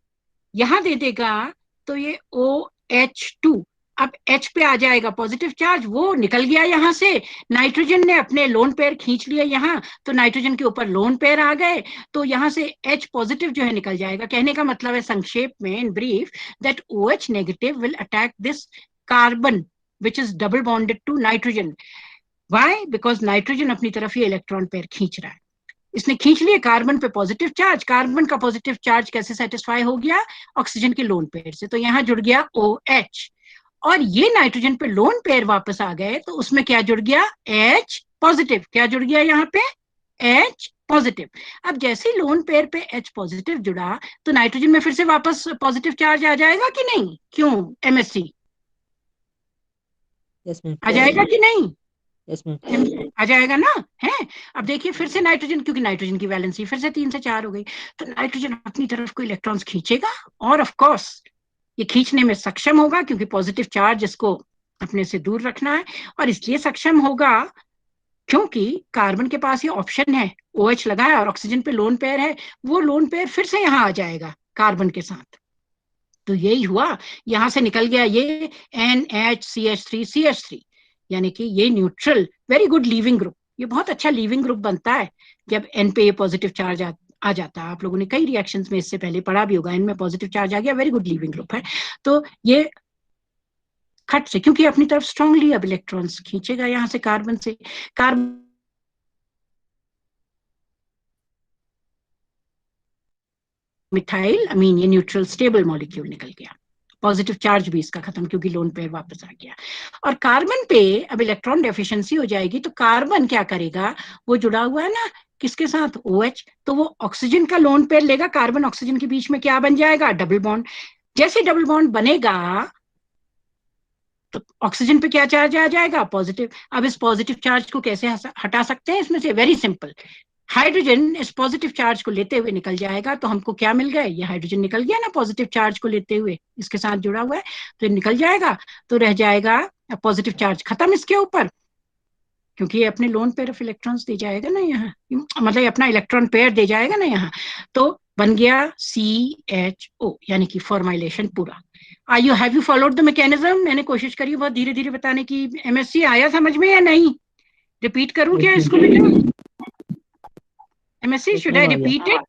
यहां दे देगा, तो ये OH2 अब H पे आ जाएगा पॉजिटिव चार्ज, वो निकल गया यहां से। नाइट्रोजन ने अपने लोन पेयर खींच लिया यहां, तो नाइट्रोजन के ऊपर लोन पेयर आ गए, तो यहां से H पॉजिटिव जो है निकल जाएगा। कहने का मतलब है संक्षेप में, in brief, that OH negative will attack this carbon which is double bonded to nitrogen. Why? Because nitrogen अपनी तरफ ये इलेक्ट्रॉन पेयर खींच रहा है, इसने खींच लिए कार्बन पे पॉजिटिव चार्ज, कार्बन का पॉजिटिव चार्ज कैसे सेटिस्फाई हो गया, ऑक्सीजन के लोन पेयर से, तो यहाँ जुड़ गया OH, और ये नाइट्रोजन पे लोन पेयर वापस आ गए, तो उसमें क्या जुड़ गया, H पॉजिटिव। क्या जुड़ गया यहाँ पे, H पॉजिटिव। अब जैसे ही लोन पेयर पे H पॉजिटिव जुड़ा, तो नाइट्रोजन में फिर से वापस पॉजिटिव चार्ज आ जाएगा कि नहीं, क्यों MSc, यस मैम, आ जाएगा कि नहीं, यस मैम, आ जाएगा ना, है। अब देखिए फिर से नाइट्रोजन, क्योंकि नाइट्रोजन की वैलेंसी फिर से 3 से 4 हो गई, तो नाइट्रोजन अपनी तरफ को इलेक्ट्रॉन्स खींचेगा, और ऑफ कोर्स ये खींचने में सक्षम होगा, क्योंकि पॉजिटिव चार्ज इसको अपने से दूर रखना है, और इसलिए सक्षम होगा क्योंकि कार्बन के पास ये ऑप्शन है, OH लगा है और ऑक्सीजन पे लोन पेयर है, वो लोन पेयर फिर से यहाँ आ जाएगा कार्बन के साथ। तो यही हुआ, यहां से निकल गया ये NHCH3CH3, यानी कि ये neutral, very good leaving group, ये बहुत अच्छा लीविंग ग्रुप बनता है जब N पे ये पॉजिटिव चार्ज आ जाता है। आप लोगों ने कई रिएक्शंस में इससे पहले पढ़ा भी होगा, N में पॉजिटिव चार्ज आ गया, वेरी गुड लीविंग ग्रुप है। तो ये खट से, क्योंकि अपनी तरफ स्ट्रांगली अब इलेक्ट्रॉन्स खींचेगा यहाँ से कार्बन से, कार्बन मिथाइल अमीन, ये न्यूट्रल स्टेबल मॉलिक्यूल निकल गया, पॉजिटिव चार्ज भी इसका खत्म, क्योंकि लोन पेयर वापस आ गया। और कार्बन पे अब इलेक्ट्रॉन डेफिशिएंसी हो जाएगी, तो कार्बन क्या करेगा, वो जुड़ा हुआ है ना किसके साथ, OH, तो वो ऑक्सीजन का लोन पेयर लेगा, कार्बन ऑक्सीजन के बीच में क्या बन जाएगा, डबल बॉन्ड। जैसे डबल बॉन्ड बनेगा, तो ऑक्सीजन पे क्या चार्ज आ जाएगा, पॉजिटिव। अब इस पॉजिटिव चार्ज को कैसे हटा सकते हैं इसमें से, वेरी सिंपल, हाइड्रोजन इस पॉजिटिव चार्ज को लेते हुए निकल जाएगा, तो हमको क्या मिल गया, ये हाइड्रोजन निकल गया ना पॉजिटिव चार्ज को लेते हुए, इसके साथ जुड़ा हुआ है, तो निकल जाएगा, तो रह जाएगा पॉजिटिव चार्ज खत्म इसके ऊपर, क्योंकि ये अपने lone pair of electrons they जाएगा ना यहाँ, मतलब ये अपना इलेक्ट्रॉन पेयर दे जाएगा ना यहाँ, तो बन गया CHO, यानी कि फॉर्माइलेशन पूरा। Have you followed the mechanism? मैंने कोशिश करी बहुत धीरे धीरे बताने की। MSc आया समझ में या नहीं? रिपीट करूं क्या इसको बेटा? MSc should I repeat it?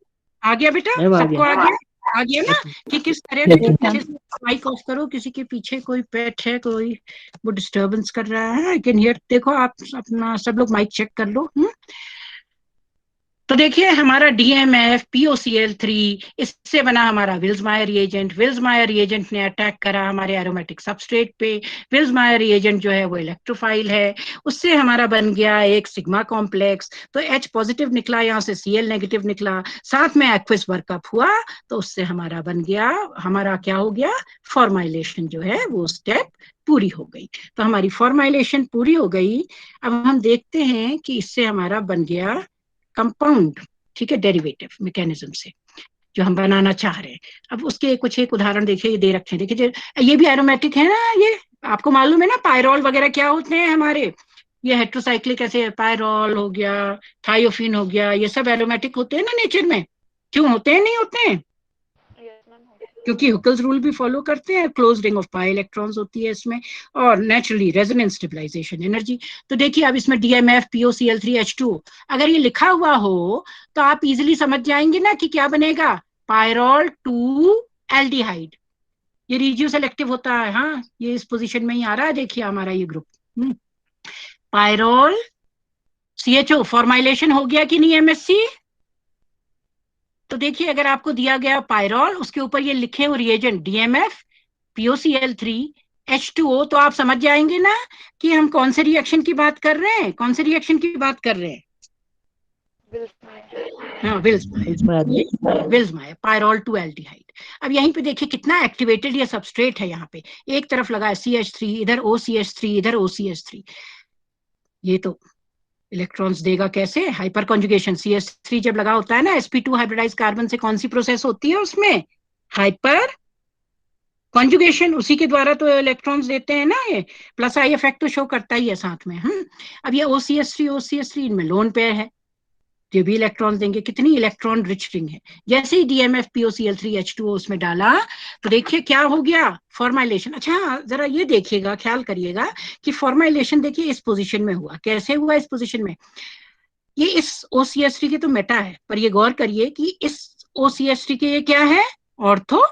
आ गया बेटा? मैम आ सबको गया। आ गया ना? Yes, ma'am. कि किस तरह Yes, से ma'am. अच्छे से माइक ऑफ करो, किसी के पीछे कोई पेट है, कोई वो डिस्टरबेंस कर रहा है। I can hear. देखो आप अपना सब लोग माइक चेक कर लो। तो देखिए हमारा DMF POCl3, इससे बना हमारा विल्समायर रिएजेंट। विल्समायर रिएजेंट ने अटैक करा हमारे एरोमेटिक सबस्ट्रेट पे। विल्समायर रिएजेंट जो है वो इलेक्ट्रोफाइल है, उससे हमारा बन गया एक सिग्मा कॉम्प्लेक्स। तो H पॉजिटिव निकला, यहाँ से Cl नेगेटिव निकला, साथ में एक्विस वर्कअप हुआ, तो उससे हमारा बन गया, हमारा क्या हो गया, फॉर्माइलेशन जो है वो स्टेप पूरी हो गई। तो हमारी फॉर्माइलेशन पूरी हो गई। अब हम देखते हैं कि इससे हमारा बन गया कंपाउंड, ठीक है, डेरिवेटिव मैकेनिज्म से जो हम बनाना चाह रहे हैं। अब उसके कुछ एक उदाहरण देखिए, ये दे रखे हैं, देखिए ये भी एरोमेटिक है ना। ये आपको मालूम है ना पायरोल वगैरह क्या होते हैं हमारे, ये हेट्रोसाइक्लिक ऐसे पायरोल हो गया, थायोफिन हो गया, ये सब एरोमेटिक होते हैं ना नेचर में। क्यों होते हैं, नहीं होते हैं? क्योंकि हुकेल्स रूल भी फॉलो करते हैं, close ring of pi electrons होती है इसमें, और नेचुरली रेजोनेंस स्टेबलाइजेशन एनर्जी। तो देखिए अब इसमें DMF POCl3H2 अगर ये लिखा हुआ हो तो आप इजीली समझ जाएंगे ना कि क्या बनेगा, पायरोल 2 एल्डिहाइड। ये रिजियो सेलेक्टिव होता है, हाँ ये इस पोजीशन में ही आ रहा है, देखिए हमारा ये ग्रुप पायरोल CHO फॉर्माइलेशन हो गया कि नहीं MSc? तो देखिए अगर आपको दिया गया पायरोल, उसके ऊपर ये लिखे हो रिएजेंट DMF POCl3H2O, तो आप समझ जाएंगे ना कि हम कौन से रिएक्शन की बात कर रहे हैं, कौन से रिएक्शन की बात कर रहे हैं। हाँ विल्समायर पायरोल 2 एल्डिहाइड। अब यहीं पे देखिए कितना एक्टिवेटेड ये सबस्ट्रेट है, यहाँ पे एक तरफ लगा है CH3, इधर OCH3, इधर OCH3। ये तो इलेक्ट्रॉन्स देगा कैसे, हाइपर कॉन्जुगेशन। CH3 जब लगा होता है ना sp2 हाइब्रिडाइज कार्बन से, कौन सी प्रोसेस होती है उसमें, हाइपर कॉन्जुगेशन। उसी के द्वारा तो इलेक्ट्रॉन्स देते हैं ना, ये प्लस आई इफेक्ट तो शो करता ही है साथ में। अब ये OCH3 इनमें लोन पेयर है, ये भी इलेक्ट्रॉन देंगे। कितनी इलेक्ट्रॉन रिच रिंग है। जैसे ही DMF POCl3H2O उसमें डाला तो देखिए क्या हो गया, फॉर्माइलेशन। अच्छा जरा ये देखिएगा, ख्याल करिएगा कि फॉर्माइलेशन देखिए इस पोजीशन में हुआ। कैसे हुआ इस पोजीशन में, ये इस OCH3 के तो मेटा है, पर ये गौर करिए कि इस OCH3 के ये क्या है, ऑर्थो।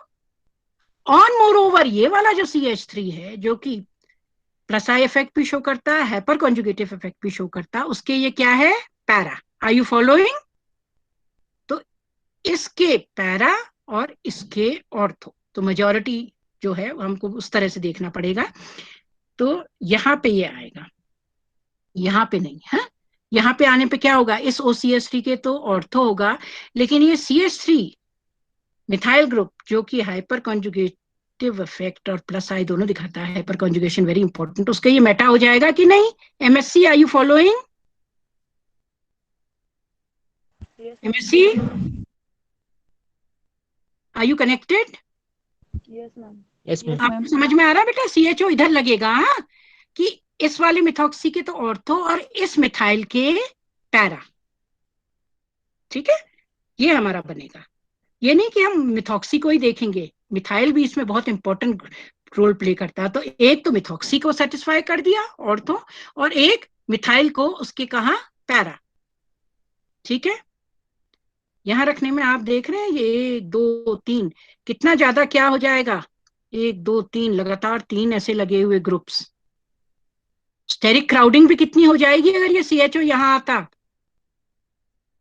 ऑन मोर ओवर ये वाला जो CH3 है, जो कि प्लस आई इफेक्ट भी शो करता है, हाइपर कॉन्जुगेटिव इफेक्ट भी शो करता है, उसके ये क्या है, पैरा। Are you following? तो इसके पैरा और इसके ऑर्थो, तो मेजॉरिटी जो है हमको उस तरह से देखना पड़ेगा। तो यहाँ पे ये आएगा, यहाँ पे नहीं है। यहाँ पे आने पे क्या होगा, इस OCH3 के तो ऑर्थो होगा, लेकिन ये CH3 मिथाइल ग्रुप जो कि हाइपर कॉन्जुगेटिव इफेक्ट और प्लस आई दोनों दिखाता है, हाइपर कॉन्जुगेशन वेरी इंपॉर्टेंट, उसका ये मेटा हो जाएगा कि नहीं MSc? Are you following MSc? Are you connected? Yes, ma'am. आपको समझ में आ रहा है बेटा? CHO इधर लगेगा, हाँ? कि इस वाले मिथॉक्सी के तो ऑर्थो और इस मिथाइल के पैरा, ठीक है, ये हमारा बनेगा। ये नहीं कि हम मिथॉक्सी को ही देखेंगे, मिथाइल भी इसमें बहुत इंपॉर्टेंट रोल प्ले करता है। तो एक तो मिथॉक्सी को सेटिस्फाई कर दिया ऑर्थो, और एक मिथाइल को उसके कहा, पैरा, ठीक है। यहां रखने में आप देख रहे हैं ये 1 2 3 कितना ज्यादा क्या हो जाएगा, 1 2 3 लगातार 3 ऐसे लगे हुए ग्रुप्स। स्टेरिक क्राउडिंग भी कितनी हो जाएगी अगर ये CHO यहां आता,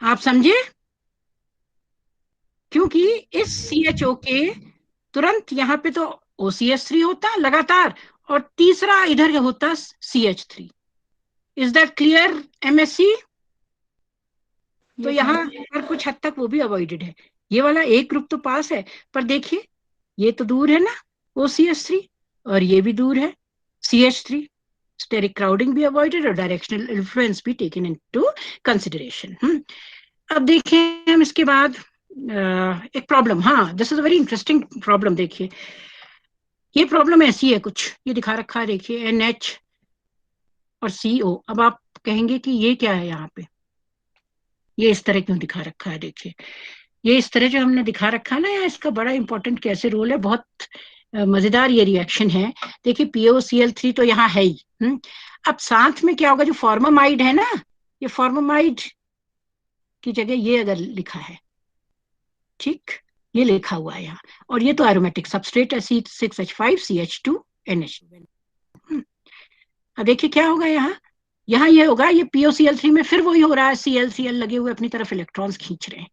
आप समझे? क्योंकि इस CHO के तुरंत यहाँ पे तो OCH3 होता लगातार, और तीसरा इधर होता CH3। Is that clear MSc? तो यहाँ पर कुछ हद तक वो भी अवॉइडेड है। ये वाला एक ग्रुप तो पास है, पर देखिए ये तो दूर है ना OCH3, और ये भी दूर है CH3। स्टेरिक क्राउडिंग भी अवॉइडेड और डायरेक्शनल इन्फ्लुएंस भी टेकन इनटू कंसिडरेशन। अब देखें हम इसके बाद एक प्रॉब्लम, हाँ this is a very interesting problem. देखिए ये प्रॉब्लम ऐसी है कुछ, ये दिखा रखा है देखिए NH और CO। अब आप कहेंगे कि ये क्या है यहाँ पे, ये इस तरह क्यों दिखा रखा है। देखिए ये इस तरह जो हमने दिखा रखा है ना, यहाँ इसका बड़ा इंपॉर्टेंट कैसे रोल है, बहुत मजेदार ये रिएक्शन है। देखिए POCl3 तो यहाँ है ही। अब साथ में क्या होगा, जो फॉर्मामाइड है ना, ये फॉर्मामाइड की जगह ये अगर लिखा है, ठीक, ये लिखा हुआ है यहाँ, और ये तो एरोमेटिक सबस्ट्रेट है C6H5CH2NH। अब देखिए क्या होगा यहाँ, यहाँ ये होगा, ये POCl3 में फिर वही हो रहा है, Cl लगे हुए अपनी तरफ इलेक्ट्रॉन्स खींच रहे हैं।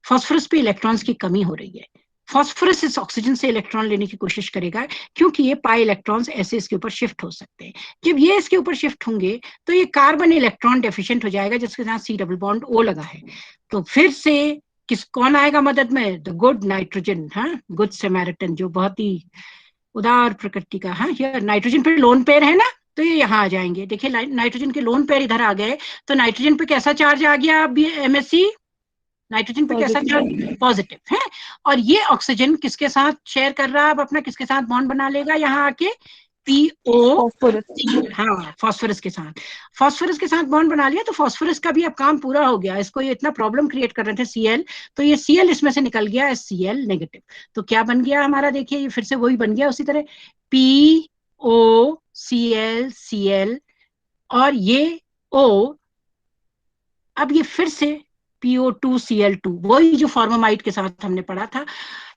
फास्फोरस पे इलेक्ट्रॉन्स की कमी हो रही है। फास्फोरस इस ऑक्सीजन से इलेक्ट्रॉन लेने की कोशिश करेगा, क्योंकि ये पाई इलेक्ट्रॉन्स ऐसे इसके ऊपर शिफ्ट हो सकते हैं। जब ये इसके ऊपर शिफ्ट होंगे तो ये कार्बन इलेक्ट्रॉन डेफिशिएंट हो जाएगा, जिसके साथ C डबल बॉन्ड O लगा है। तो फिर से कौन आएगा मदद में, द गुड नाइट्रोजन, हाँ, गुड सैमारिटन, जो बहुत ही उदार प्रकृति का। हाँ, ये नाइट्रोजन पे लोन पेयर है ना, तो ये यहाँ आ जाएंगे। देखिए नाइट्रोजन के लोन पेयर इधर आ गए, तो नाइट्रोजन पे कैसा चार्ज आ गया अब MSC, नाइट्रोजन पे कैसा चार्ज, पॉजिटिव है। और ये ऑक्सीजन किसके साथ शेयर कर रहा है अब अपना, किसके साथ बॉन्ड बना लेगा यहाँ आके, PO, हाँ, फास्फोरस के साथ। फास्फोरस के साथ बॉन्ड बना लिया, तो फास्फोरस का भी अब काम पूरा हो गया। इसको ये इतना प्रॉब्लम क्रिएट कर रहे थे Cl, तो ये Cl इसमें से निकल गया Cl नेगेटिव। तो क्या बन गया हमारा, देखिए ये फिर से वही बन गया उसी तरह, POCl और ये O, अब ये फिर से PO2Cl2, वही जो फॉर्मामाइड के साथ हमने पढ़ा था।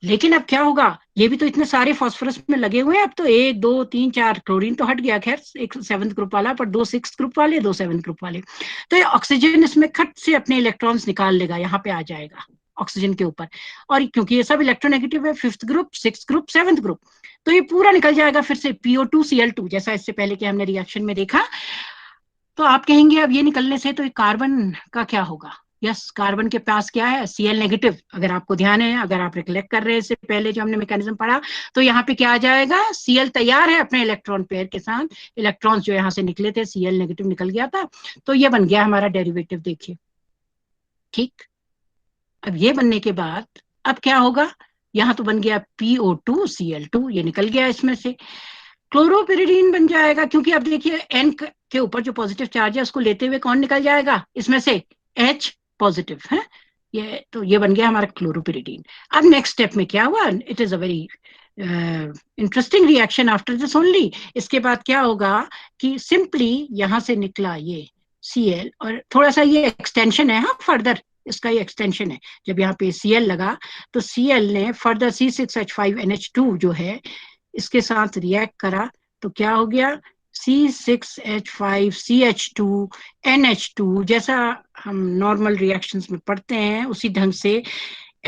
लेकिन अब क्या होगा, ये भी तो इतने सारे फास्फोरस में लगे हुए हैं, अब तो 1 2 3 4 क्लोरीन तो हट गया, खैर एक 7th ग्रुप वाला, पर 2 6th ग्रुप वाले, 2 7th ग्रुप वाले। तो ये ऑक्सीजन इसमें खट से अपने इलेक्ट्रॉन्स निकाल लेगा, यहाँ पे आ जाएगा ऑक्सीजन के ऊपर। और क्योंकि ये सब इलेक्ट्रोनेगेटिव है, 5th group, 6th group, 7th group, तो ये पूरा निकल जाएगा फिर से PO2Cl2, जैसा इससे पहले के हमने रिएक्शन में देखा। तो आप कहेंगे अब ये निकलने से तो ये कार्बन का क्या होगा। यस, कार्बन के पास क्या है, Cl नेगेटिव। अगर आपको ध्यान है, अगर आप रिकलेक्ट कर रहे हैं इससे पहले जो हमने मैकेनिज्म पढ़ा, तो यहाँ पे क्या आ जाएगा, Cl तैयार है अपने इलेक्ट्रॉन पेयर के साथ, इलेक्ट्रॉन्स जो यहाँ से निकले थे, Cl नेगेटिव निकल गया था, तो ये बन गया हमारा डेरिवेटिव। देखिए ठीक, अब ये बनने के बाद अब क्या होगा, यहाँ तो बन गया PO2Cl2, ये निकल गया इसमें से, क्लोरोपिरिडीन बन जाएगा। क्योंकि अब देखिए N के ऊपर जो पॉजिटिव चार्ज है उसको लेते हुए कौन निकल जाएगा इसमें से, H पॉजिटिव है, ये तो ये बन गया हमारा क्लोरोपिरिडीन। अब नेक्स्ट स्टेप में क्या हुआ, it is a very interesting reaction after this only. इसके बाद क्या होगा कि सिंपली यहाँ से निकला ये Cl, और थोड़ा सा ये एक्सटेंशन है, हाँ, फर्दर इसका ये एक्सटेंशन है। जब यहाँ पे Cl लगा तो Cl ने फर्दर C6H5NH2 जो है इसके साथ रिएक्ट करा, तो क्या हो गया, C6H5CH2NH2, जैसा हम नॉर्मल रिएक्शंस में पढ़ते हैं उसी ढंग से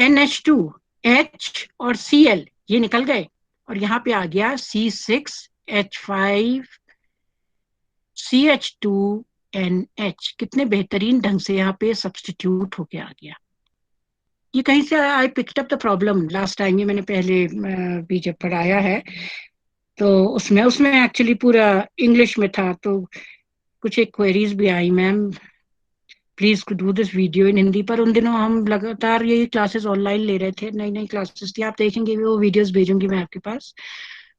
NH2, H और Cl ये निकल गए, और यहाँ पे आ गया C6H5CH2NH। कितने बेहतरीन ढंग से यहाँ पे सब्स्टिट्यूट होके आ गया। ये कहीं से I picked up the problem last time, ये मैंने पहले भी जब पढ़ाया है, तो उसमें एक्चुअली पूरा इंग्लिश में था, तो कुछ एक क्वेरीज भी आई, ma'am please do this video in Hindi. पर उन दिनों हम लगातार ये क्लासेस ऑनलाइन ले रहे थे, नई नई क्लासेस थी, आप देखेंगे वो वीडियोस भेजूंगी मैं आपके पास।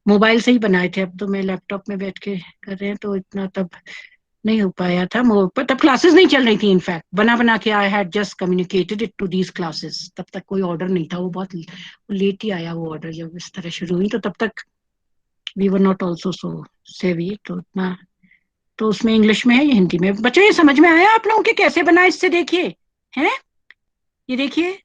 मोबाइल से ही बनाए थे, अब तो मैं लैपटॉप में बैठ के कर रहे हैं, तो इतना तब नहीं हो पाया था, तब क्लासेस नहीं चल रही थी। इनफैक्ट बना बना के I had just communicated it to these classes, तब तक कोई ऑर्डर नहीं था, वो बहुत लेट ही आया वो ऑर्डर जब इस तरह शुरू हुई, तो तब तक we were not also so savvy, तो इतना, तो उसमें इंग्लिश में है, ये हिंदी में। बच्चों ये समझ में आया आप लोगों के कैसे बना, इससे देखिए हैं, ये देखिए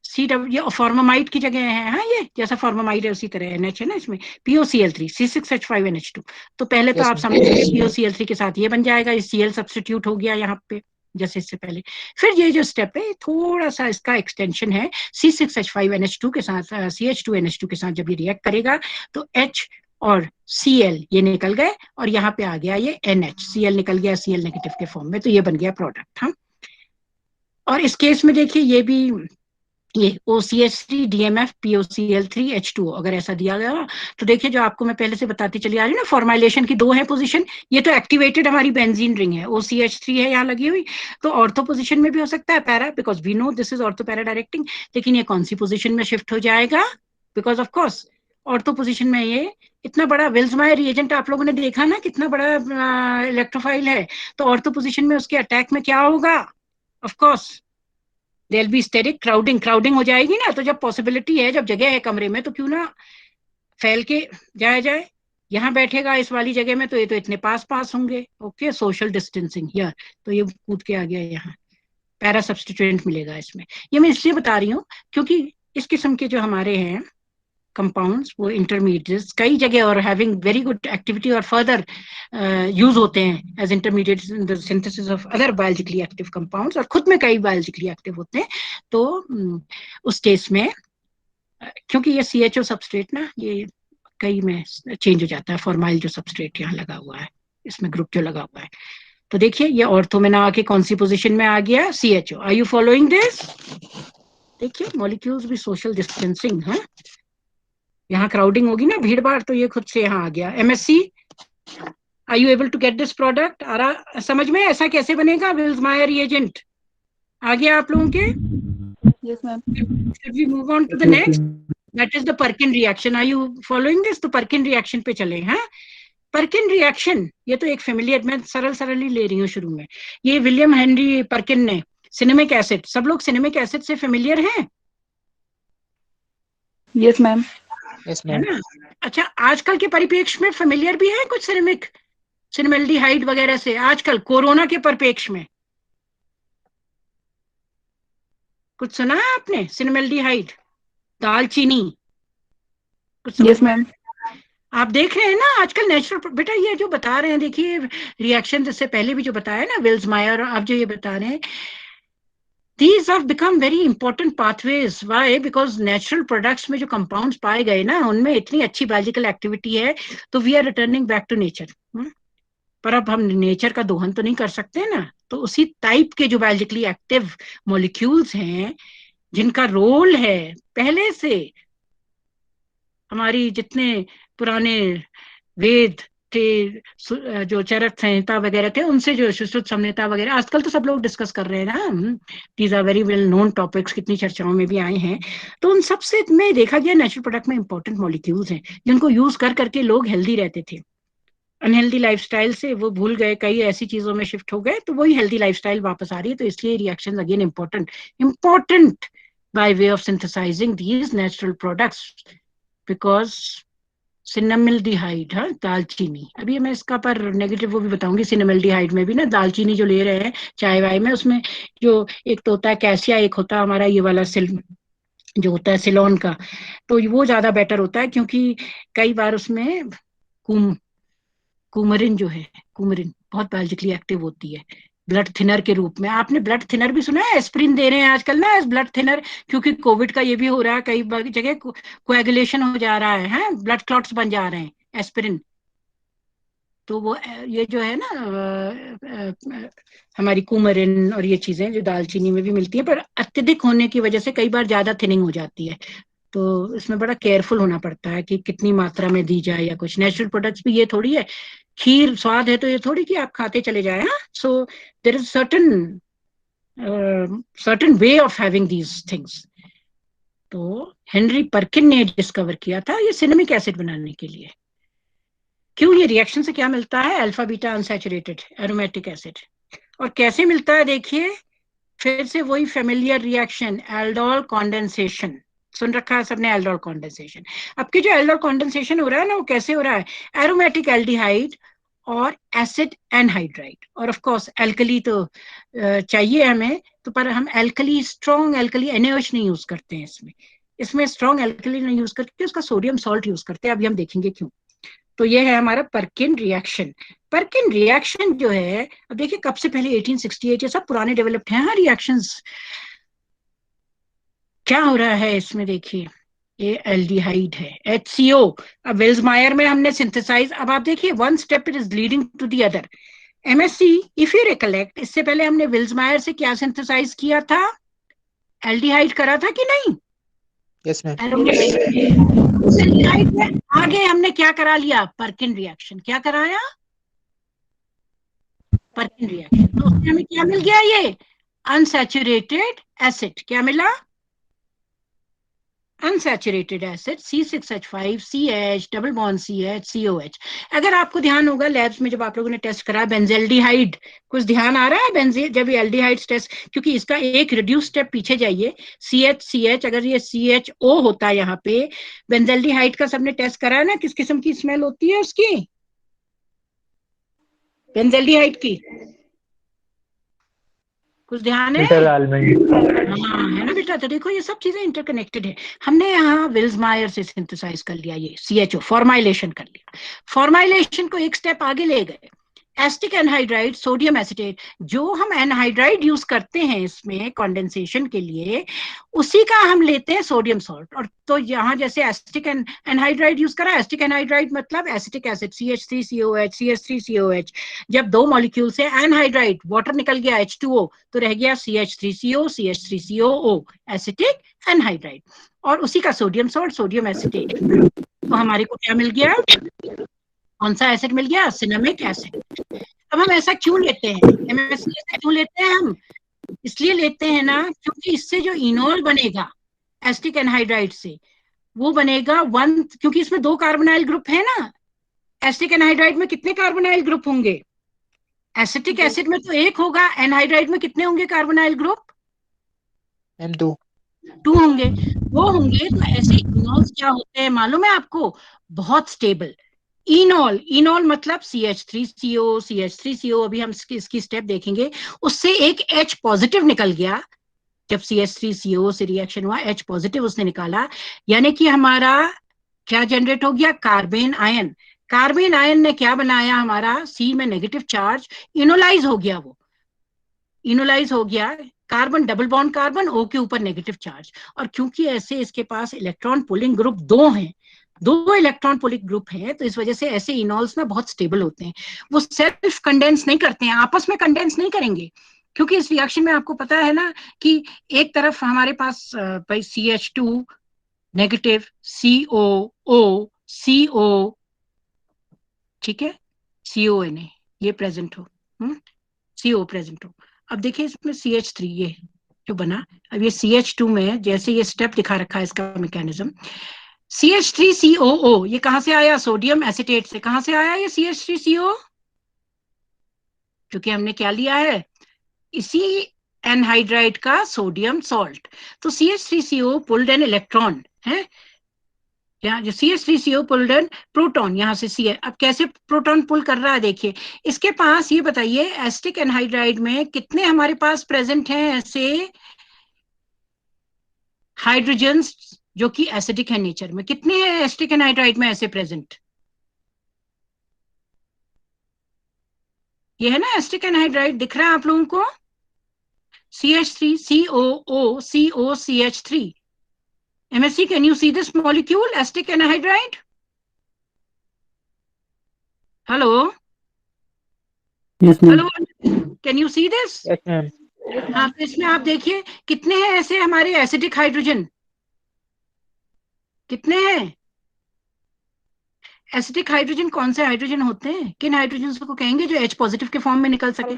ये फॉर्मामाइड की जगह है, हाँ, ये जैसा फॉर्मामाइड है उसी तरह NH है ना इसमें, POCl3 C6H5NH2। तो पहले तो आप समझ लीजिए POCl3 के साथ ये बन जाएगा, ये Cl सब्स्टिट्यूट हो गया यहाँ पे जैसे इससे पहले। फिर ये जो स्टेप है थोड़ा सा इसका एक्सटेंशन है, C6H5NH2 के साथ CH2NH2 के साथ जब ये रिएक्ट करेगा तो H और Cl ये निकल गए, और यहाँ पे आ गया ये NH, Cl निकल गया Cl नेगेटिव के फॉर्म में, तो ये बन गया प्रोडक्ट। हाँ, और इस केस में देखिए ये भी, ये OCH3 DMF POCl3 H2O अगर ऐसा दिया गया, तो देखिए जो आपको मैं पहले से बताती चली आ रही हूँ ना, फॉर्माइलेशन की 2 है पोजीशन, ये तो एक्टिवेटेड हमारी बेंजीन रिंग है, OCH3 है यहाँ लगी हुई, तो ऑर्थो पोजीशन में भी हो सकता है para, because we know this is ortho para directing. लेकिन ये कौन सी पोजीशन में शिफ्ट हो जाएगा, because of course ortho position में ये इतना बड़ा विल्समायर रिएजेंट आप लोगों ने देखा ना, कितना बड़ा इलेक्ट्रोफाइल है, तो ऑर्थो पोजीशन में उसके अटैक में क्या होगा, of course there be steric crowding, crowding हो जाएगी ना, तो जब पॉसिबिलिटी है, जब जगह है कमरे में, तो क्यों ना फैल के जाया जाए, यहाँ बैठेगा इस वाली जगह में तो ये तो इतने पास पास होंगे, ओके, सोशल डिस्टेंसिंग हियर, तो ये कूद के आ गया यहाँ, पैरा सब्स्टिट्यूएंट मिलेगा इसमें। ये मैं इसलिए बता रही हूँ क्योंकि इस किस्म के जो हमारे हैं कंपाउंड्स, वो इंटरमीडिएट्स कई जगह और हैविंग वेरी गुड एक्टिविटी और फर्दर यूज होते हैं as intermediates in the synthesis of other biologically active compounds, और खुद में कई बायोलॉजिकली एक्टिव होते हैं। तो उस केस में क्योंकि ये CHO सबस्ट्रेट ना, ये कई में चेंज हो जाता है, फॉर्माइल जो सबस्ट्रेट यहाँ लगा हुआ है, इसमें ग्रुप जो लगा हुआ है, तो देखिए ये ऑर्थो में ना आके कौन सी पोजीशन में आ गया, CHO। Are you following this? देखिए मॉलिक्यूल्स भी सोशल डिस्टेंसिंग है, यहाँ क्राउडिंग होगी ना, भीड़ भाड़, तो ये खुद से यहाँ आ गया। MSC, are you able to get this product? आ रहा समझ में ऐसा कैसे बनेगा विल्समायर रिएजेंट? आ गया आप लोगों के? Yes, ma'am. Should we move on to the next? That is the Perkin reaction. Are you following this? तो Perkin reaction पे चले हैं। Perkin reaction, ये तो एक फेमिलियर, मैं सरल ही ले रही हूँ शुरू में। ये विलियम हेनरी पर्किन ने सिनेमिक एसिड, सब लोग सिनेमिक एसिड से फेमिलियर हैं? Yes, ma'am. है ना? अच्छा, आजकल के परिप्रेक्ष्य में फेमिलियर भी है कुछ सिनेमेल्डिहाइड वगैरह से, आजकल कोरोना के परिप्रेक्ष्य में कुछ सुना है आपने? सिनेमेल्डिहाइड, दालचीनी, कुछ Yes, ma'am. आप देख रहे हैं ना आजकल नेचुरल, बेटा ये जो बता रहे हैं, देखिए रिएक्शन जिससे पहले भी जो बताया ना विल्समायर, आप जो ये बता रहे हैं, these have become very important pathways. Why? Because natural products में जो compounds पाए गए ना, उनमें इतनी अच्छी biological activity है, तो we are returning back to nature. पर अब हम नेचर का दोहन तो नहीं कर सकते ना, तो उसी टाइप के जो बायोलॉजिकली एक्टिव मॉलिक्यूल्स हैं, जिनका रोल है पहले से, हमारी जितने पुराने वेद थे, जो चरक संहिता वगैरह थे, उनसे जो सुश्रुत संहिता वगैरह आजकल तो सब लोग डिस्कस कर रहे हैं ना, these are very well known topics, कितनी चर्चाओं में भी आए हैं, तो उन सबसे में देखा गया नेचुरल प्रोडक्ट में इंपॉर्टेंट मॉलिक्यूल्स हैं, जिनको यूज कर करके लोग हेल्दी रहते थे, अनहेल्दी लाइफस्टाइल से वो भूल गए, कई ऐसी चीजों में शिफ्ट हो गए, तो वही हेल्दी लाइफस्टाइल वापस आ रही है, तो इसलिए reactions again important by way of synthesising these natural products, because cinnamaldehyde, हाँ, दालचीनी, अभी मैं इसका पर नेगेटिव वो भी बताऊंगी, सिनेमेल्डिहाइड में भी ना दालचीनी जो ले रहे हैं चाय वाय में, उसमें जो एक तो होता है कैसिया, एक होता है हमारा ये वाला जो होता है सिलोन का, तो वो ज्यादा बेटर होता है, क्योंकि कई बार उसमें कुमरिन जो है, कुमरिन बहुत बायोलॉजिकली एक्टिव होती है ब्लड थिनर के रूप में। आपने ब्लड थिनर भी सुना है? एस्प्रिन दे रहे हैं आजकल ना एज ब्लड थिनर, क्योंकि कोविड का ये भी हो रहा है, कई जगह कोएगुलेशन हो जा रहा है, ब्लड क्लॉट्स बन जा रहे हैं, एस्प्रिन। तो वो ये जो है ना हमारी कुमरिन और ये चीजें जो दालचीनी में भी मिलती है, पर अत्यधिक होने की वजह से कई बार ज्यादा थिनिंग हो जाती है, तो इसमें बड़ा केयरफुल होना पड़ता है कि कितनी मात्रा में दी जाए या कुछ। नेचुरल प्रोडक्ट्स भी ये थोड़ी है, खीर स्वाद है तो ये थोड़ी कि आप खाते चले जाए, हाँ। So there is certain way of having these things. तो हेनरी पर्किन ने डिस्कवर किया था ये सिनेमिक एसिड बनाने के लिए। क्यों? ये रिएक्शन से क्या मिलता है? Alpha beta unsaturated aromatic acid. और कैसे मिलता है? देखिए फिर से वही फेमिलियर रिएक्शन, एल्डोल कॉन्डेंसेशन, सुन रखा है सबने, एल्डोल कॉन्डेंसेशन। अब की जो एल्डोल कॉन्डेंसेशन हो रहा है ना, वो कैसे हो रहा है? एरोमेटिक एल्डिहाइड और एसिड एनहाइड्राइड, और ऑफ कोर्स एल्कली तो चाहिए हमें, तो पर हम एल्कली, स्ट्रॉन्ग एल्कली NaOH नहीं यूज करते हैं इसमें स्ट्रॉन्ग एल्कली नहीं यूज करके उसका सोडियम सॉल्ट यूज करते हैं, अभी हम देखेंगे क्यों। तो ये है हमारा पर्किन रिएक्शन। पर्किन रिएक्शन जो है, अब देखिए कब से पहले 1868, ये सब पुराने डेवलप्ड हैं हाँ रिएक्शंस। क्या हो रहा है इसमें? देखिए ये एल्डिहाइड है, HCO। अब विल्समायर में हमने सिंथेसाइज, अब आप देखिए one step it is leading to the other. MSc, if you recollect, इससे पहले हमने विल्समायर से क्या सिंथेसाइज किया था? एल्डिहाइड करा था कि नहीं? Yes ma'am. एल्डिहाइड में आगे हमने क्या करा लिया? Perkin reaction. क्या कराया? Perkin reaction. तो उसमें हमें क्या मिल गया? ये अनसैचुरेटेड एसिड। क्या मिला? Unsaturated acid C6H5 CH double bond CH COH। अगर आपको ध्यान होगा लैब्स में जब आप लोगों ने टेस्ट करा बेंजेल्डिहाइड, कुछ ध्यान आ रहा है बेंजे जब ये एल्डिहाइड्स टेस्ट, क्योंकि इसका एक रिड्यूस स्टेप पीछे जाइए, CH अगर ये CHO होता है यहाँ पे, बेंजेल्डिहाइड का सबने टेस्ट करा है ना, किस किस्म की स्मेल होती है उसकी, बेंजेल्डिहाइड की, कुछ ध्यान है? Bitter almond. हाँ है ना बेटा। तो देखो ये सब चीजें इंटरकनेक्टेड है। हमने यहाँ विल्समायर से सिंथेसाइज कर लिया, ये CHO फॉर्माइलेशन कर लिया, फॉर्माइलेशन को एक स्टेप आगे ले गए, एसिटिक एनहाइड्राइड सोडियम एसिटेट, जो हम एनहाइड्राइड यूज करते हैं इसमें कंडेंसेशन के लिए, उसी का हम लेते हैं सोडियम सॉल्ट। और तो यहाँ जैसे एसिटिक एनहाइड्राइड यूज करा, एसिटिक एनहाइड्राइड मतलब एसिटिक एसिड CH3COH CH3COH, जब दो मॉलिक्यूल से एनहाइड्राइड वाटर निकल गया H2O तो रह गया CH3CO CH3COO, एसिटिक एनहाइड्राइड, और उसी का सोडियम सॉल्ट सोडियम एसिटेट। तो हमारे को क्या मिल गया, कौन सा एसिड मिल गया, सिनेमिक एसिड। अब हम ऐसा क्यों लेते हैं, MSC ऐसा क्यों लेते हैं हम, इसलिए लेते हैं ना क्योंकि इससे जो इनोल बनेगा एसिटिक एनहाइड्राइड से, वो बनेगा वन, क्योंकि इसमें 2 कार्बोनाइल ग्रुप है ना, एसिटिक एनहाइड्राइड में कितने कार्बोनाइल ग्रुप होंगे, एसिटिक एसिड में तो 1 होगा, एनहाइड्राइड में कितने होंगे कार्बोनाइल ग्रुप, 2 होंगे, 2 होंगे। तो ऐसे इनोल्स क्या होते हैं मालूम है आपको, बहुत स्टेबल। इनोल मतलब CH3CO अभी हम इसकी स्टेप देखेंगे, उससे एक H पॉजिटिव निकल गया, जब CH3CO से रिएक्शन हुआ H पॉजिटिव उसने निकाला, यानी कि हमारा क्या जनरेट हो गया, कार्बेन आयन। कार्बेन आयन ने क्या बनाया, हमारा C में नेगेटिव चार्ज, इनोलाइज हो गया, वो इनोलाइज हो गया, carbon double bond carbon, O के ऊपर नेगेटिव चार्ज। और क्योंकि ऐसे इसके पास इलेक्ट्रॉन पुलिंग ग्रुप 2 हैं, 2 इलेक्ट्रॉन पुलिंग ग्रुप हैं, तो इस वजह से ऐसे इनोल्स ना बहुत स्टेबल होते हैं, वो सेल्फ कंडेंस नहीं करते हैं, आपस में कंडेंस नहीं करेंगे, क्योंकि इस रिएक्शन में आपको पता है ना कि एक तरफ हमारे पास भाई CH2 नेगेटिव, COO CO, ठीक है, CONA ये प्रेजेंट हो, CO प्रेजेंट हो। अब देखिए इसमें CH3 ये जो बना, अब ये CH2 में जैसे ये स्टेप दिखा रखा है इसका मैकेनिज्म, CH3COO ये कहां से आया, सोडियम एसिटेट से। कहां से आया ये CH3CO, क्योंकि हमने क्या लिया है, इसी एनहाइड्राइड का सोडियम सॉल्ट। तो CH3CO पुल्ड एन इलेक्ट्रॉन है, यहाँ जो CH3CO पुल्ड एन प्रोटॉन, यहाँ से C है। अब कैसे प्रोटॉन पुल कर रहा है देखिए, इसके पास ये बताइए एसिटिक एनहाइड्राइड में कितने हमारे पास प्रेजेंट हैं ऐसे हाइड्रोजन्स जो कि एसिडिक है नेचर में, कितने हैं एसिटिक एनहाइड्राइड में ऐसे प्रेजेंट, ये है ना एसिटिक एनहाइड्राइड, दिख रहा है आप लोगों को, CH3COO COCH3। MSc, can you see this molecule, acetic anhydride? Hello? Yes, ma'am. Hello? Can you see this? Yes, ma'am. हाँ, तो इसमें आप देखिए कितने हैं ऐसे हमारे एसिडिक हाइड्रोजन, कितने हैं एसिडिक हाइड्रोजन, कौन से हाइड्रोजन होते हैं, किन हाइड्रोजन को कहेंगे जो H पॉजिटिव के फॉर्म में निकल सके,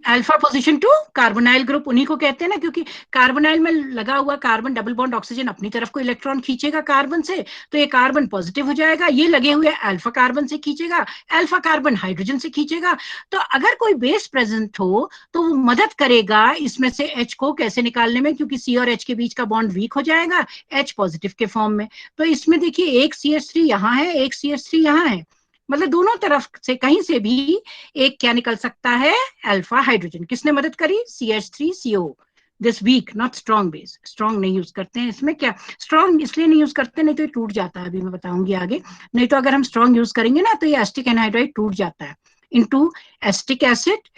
अल्फा पोजीशन 2 कार्बोनाइल ग्रुप, उन्हीं को कहते हैं ना, क्योंकि कार्बोनाइल में लगा हुआ कार्बन डबल बॉन्ड ऑक्सीजन अपनी तरफ को इलेक्ट्रॉन खींचेगा कार्बन से, तो ये कार्बन पॉजिटिव हो जाएगा, ये लगे हुए अल्फा कार्बन से खींचेगा, अल्फा कार्बन हाइड्रोजन से खींचेगा। तो अगर कोई बेस प्रेजेंट हो तो वो मदद करेगा इसमें से H को कैसे निकालने में, क्योंकि C और H के बीच का बॉन्ड वीक हो जाएगा H पॉजिटिव के फॉर्म में। तो इसमें देखिए एक CH3 यहाँ है, एक CH3 यहाँ है, मतलब दोनों तरफ से कहीं से भी एक क्या निकल सकता है, अल्फा हाइड्रोजन। किसने मदद करी, CH3CO, this weak not strong base, strong नहीं यूज करते हैं इसमें, क्या स्ट्रॉन्ग इसलिए नहीं यूज करते, नहीं तो ये टूट जाता है, अभी मैं बताऊंगी आगे, नहीं तो अगर हम स्ट्रॉन्ग यूज करेंगे ना तो ये एसिटिक एनहाइड्राइड टूट जाता है into acetic acid